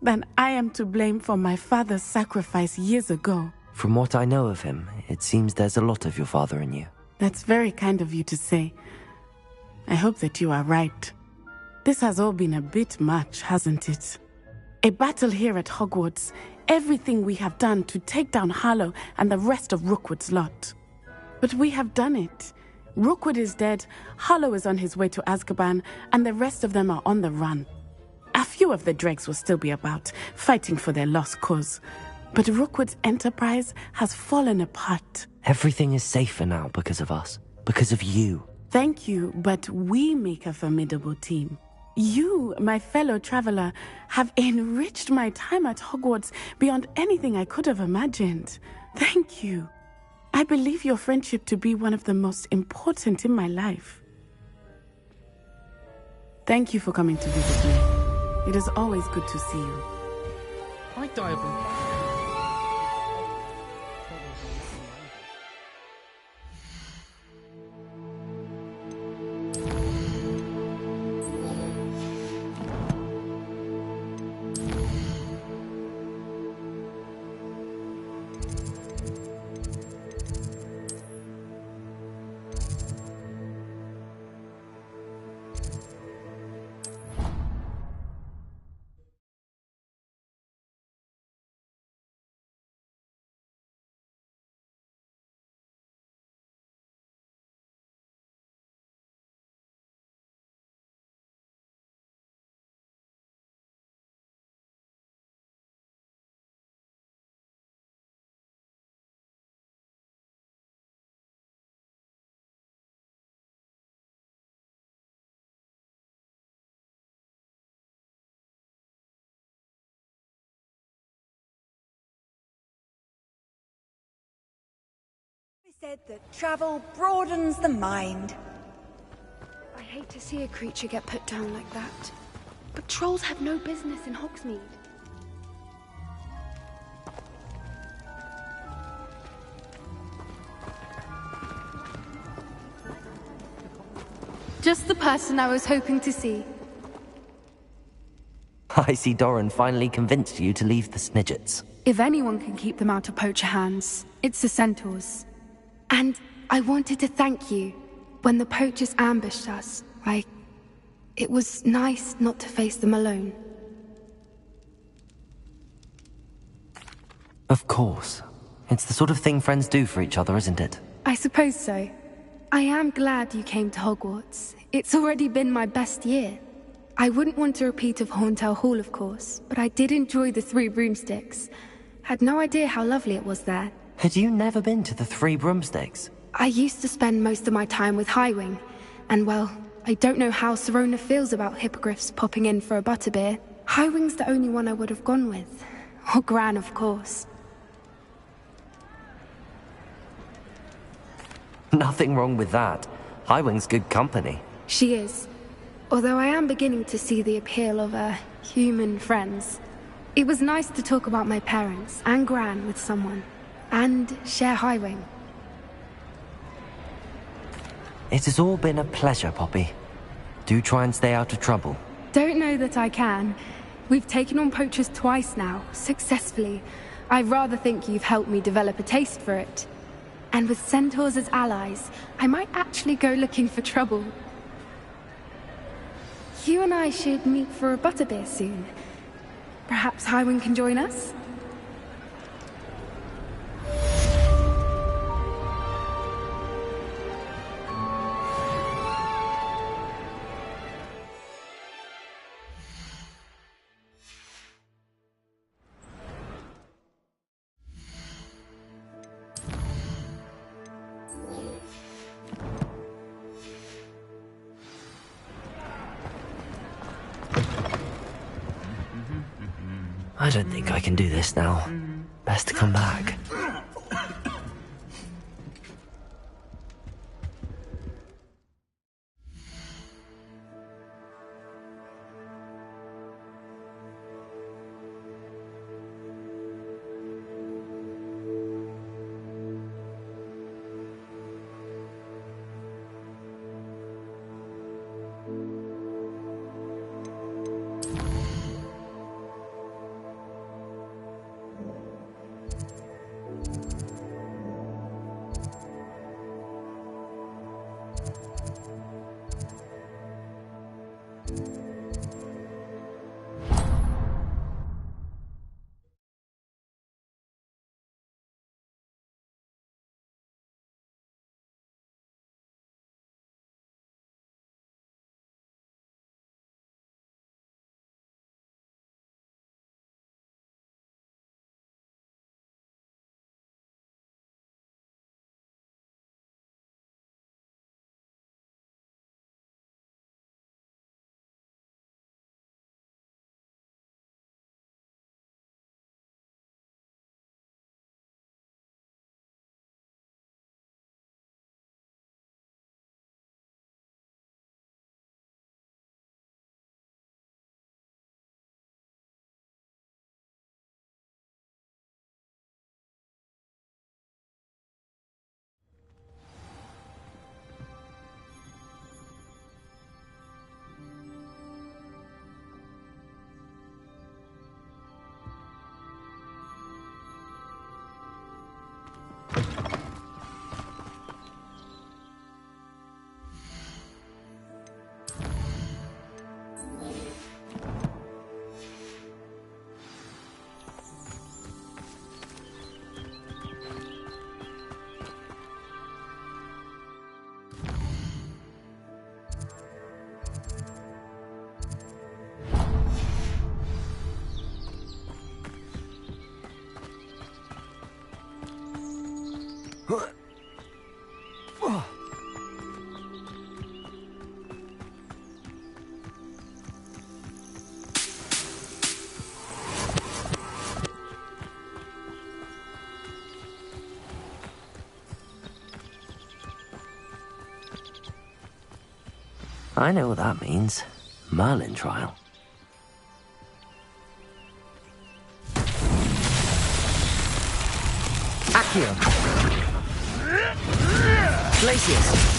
than I am to blame for my father's sacrifice years ago. From what I know of him, it seems there's a lot of your father in you. That's very kind of you to say. I hope that you are right. This has all been a bit much, hasn't it? A battle here at Hogwarts. Everything we have done to take down Harlow and the rest of Rookwood's lot. But we have done it. Rookwood is dead, Harlow is on his way to Azkaban, and the rest of them are on the run. A few of the dregs will still be about, fighting for their lost cause. But Rookwood's enterprise has fallen apart. Everything is safer now because of us. Because of you. Thank you, but we make a formidable team. You, my fellow traveler, have enriched my time at Hogwarts beyond anything I could have imagined. Thank you. I believe your friendship to be one of the most important in my life. Thank you for coming to visit me. It is always good to see you. I diable. Said that travel broadens the mind. I hate to see a creature get put down like that. But trolls have no business in Hogsmeade. Just the person I was hoping to see. I see Doran finally convinced you to leave the Snidgets. If anyone can keep them out of poacher hands, it's the Centaurs. And I wanted to thank you. When the poachers ambushed us, it was nice not to face them alone. Of course. It's the sort of thing friends do for each other, isn't it? I suppose so. I am glad you came to Hogwarts. It's already been my best year. I wouldn't want a repeat of Horntail Hall, of course, but I did enjoy the Three Broomsticks. Had no idea how lovely it was there. Had you never been to the Three Broomsticks? I used to spend most of my time with Highwing, and well, I don't know how Serona feels about hippogriffs popping in for a butterbeer. Highwing's the only one I would have gone with. Or Gran, of course. Nothing wrong with that. Highwing's good company. She is. Although I am beginning to see the appeal of human friends. It was nice to talk about my parents and Gran with someone. And share Highwing. It has all been a pleasure, Poppy. Do try and stay out of trouble. Don't know that I can. We've taken on poachers twice now, successfully. I rather think you've helped me develop a taste for it. And with centaurs as allies, I might actually go looking for trouble. You and I should meet for a butterbeer soon. Perhaps Highwind can join us? I don't think I can do this now. Best to come back. I know what that means. Merlin trial. Accio. Glacius.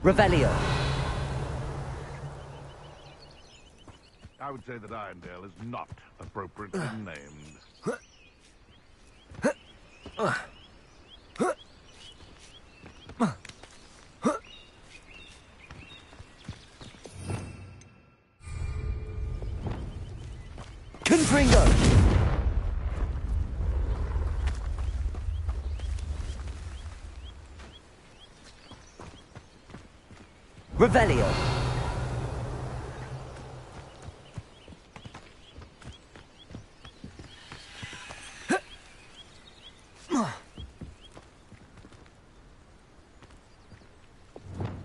Revelio. I would say that Irondale is not appropriately named. Confringo! Revelio.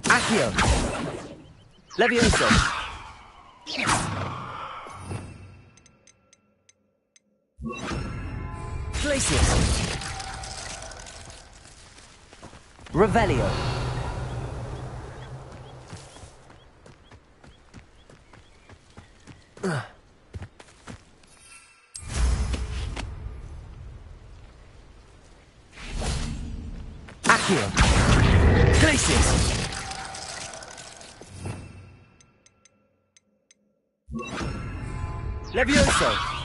Accio. Levioso. Glacius. Revelio. Accio. Glacius. Levioso.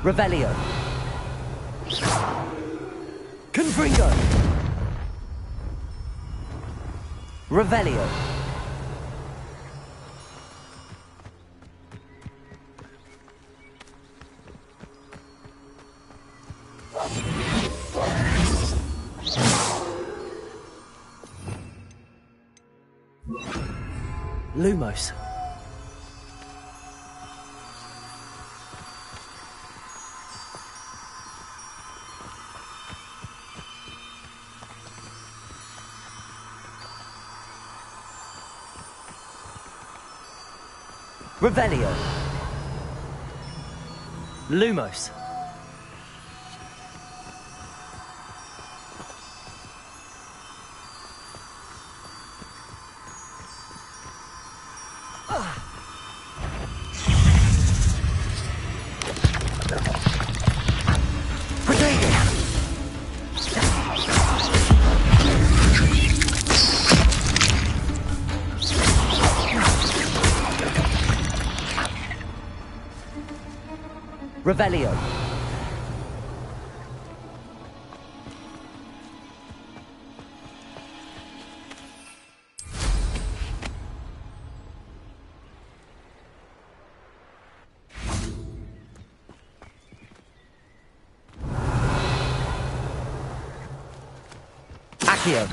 Revelio. Confringo. Revelio. Lumos. Revelio. Lumos. Revelio. Accio.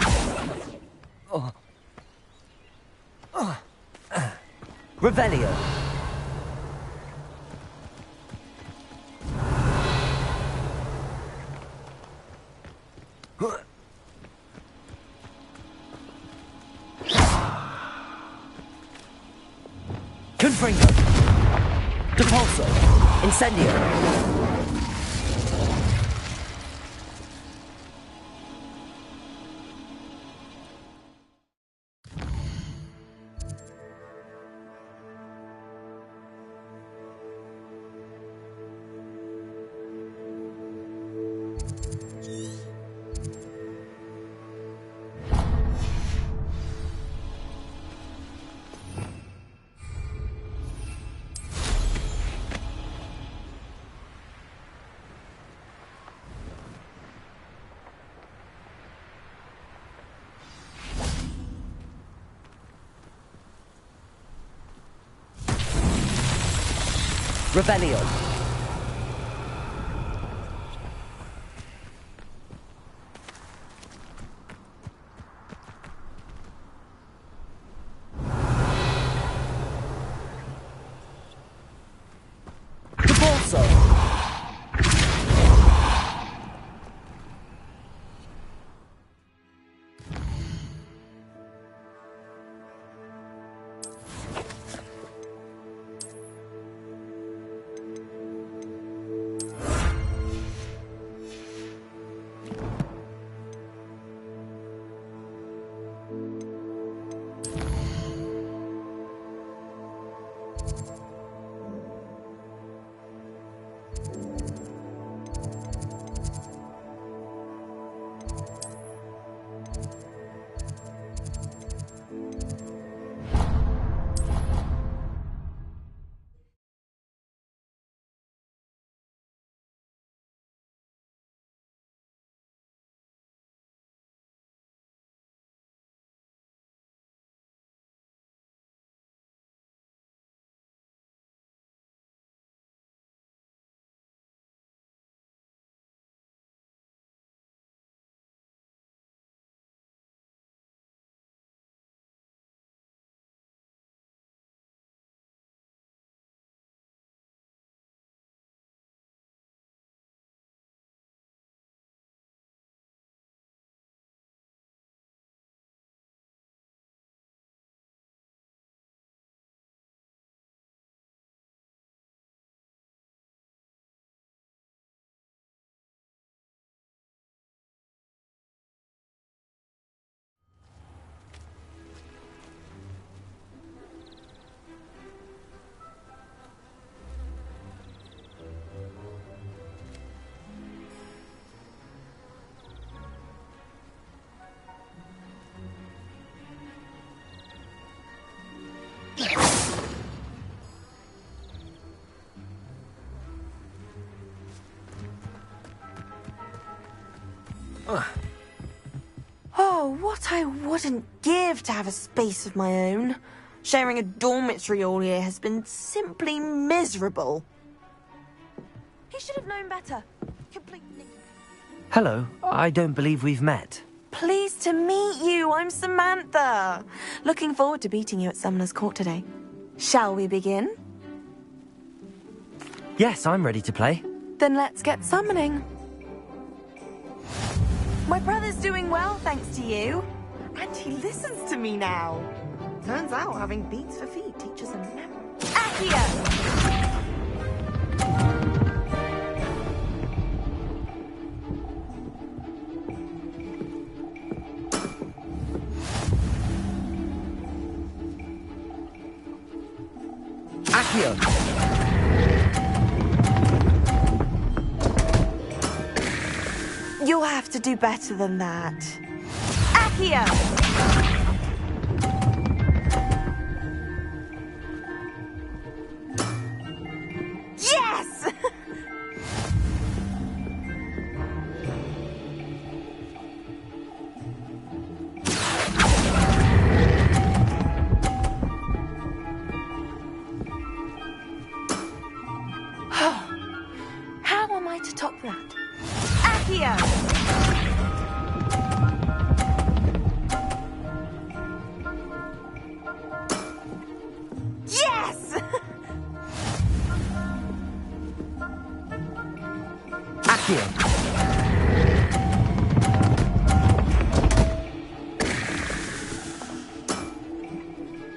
Revelio. Confringo. Depulso. Incendio. Revelio. Depulso. Oh, what I wouldn't give to have a space of my own. Sharing a dormitory all year has been simply miserable. He should have known better. Completely. Hello, I don't believe we've met. Pleased to meet you. I'm Samantha. Looking forward to beating you at Summoner's Court today. Shall we begin? Yes, I'm ready to play. Then let's get summoning. My brother's doing well, thanks to you. And he listens to me now. Turns out having beats for feet teaches him memory. Accio! You'll have to do better than that. Accio! Yes! How am I to top that? Accio! Yes! Accio!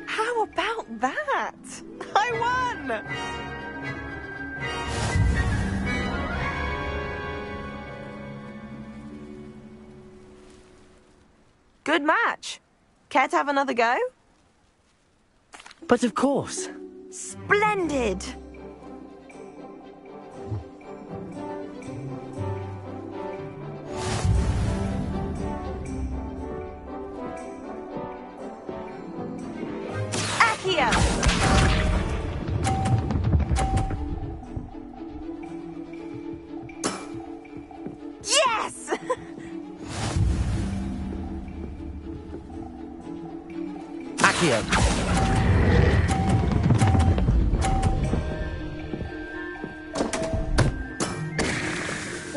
How about that? I won! Good match. Care to have another go? But of course. Splendid! Accio! Yes! Accio!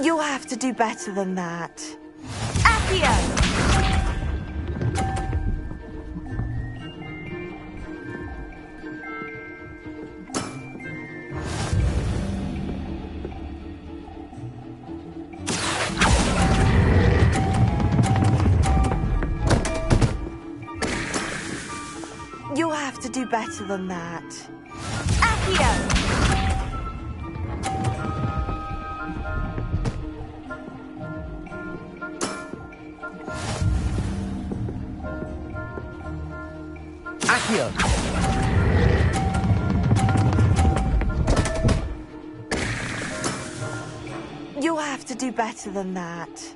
You'll have to do better than that. Accio! You'll have to do better than that. Accio! Accio! You'll have to do better than that.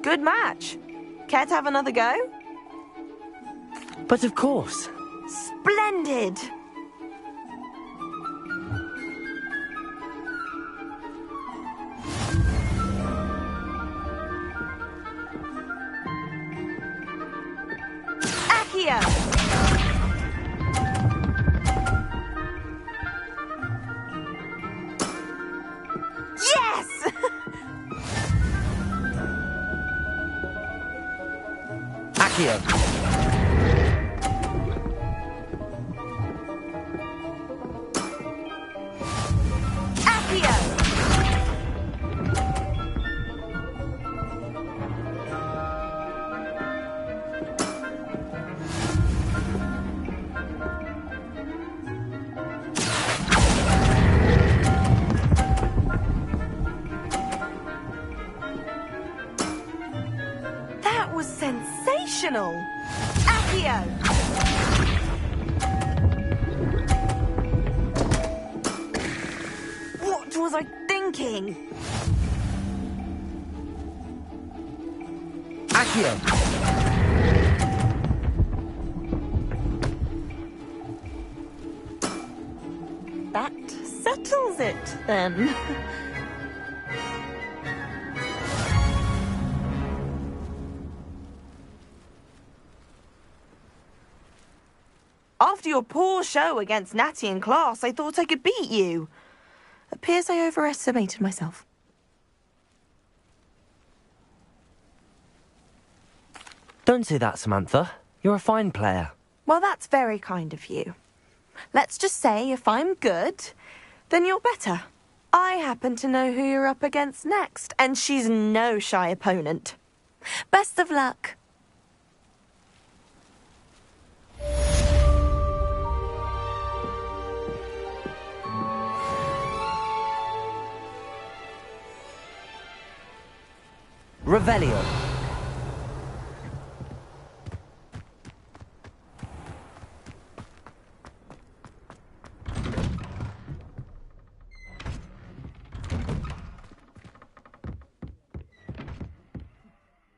Good match. Care to have another go? But of course. Splendid! Accio! Yes! Accio! That was sensational! Accio! What was I thinking? Accio! was it, then? After your poor show against Natty in class, I thought I could beat you. Appears I overestimated myself. Don't say that, Samantha. You're a fine player. Well, that's very kind of you. Let's just say if I'm good, then you're better. I happen to know who you're up against next, and she's no shy opponent. Best of luck. Revelio.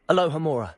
Aloha Mora.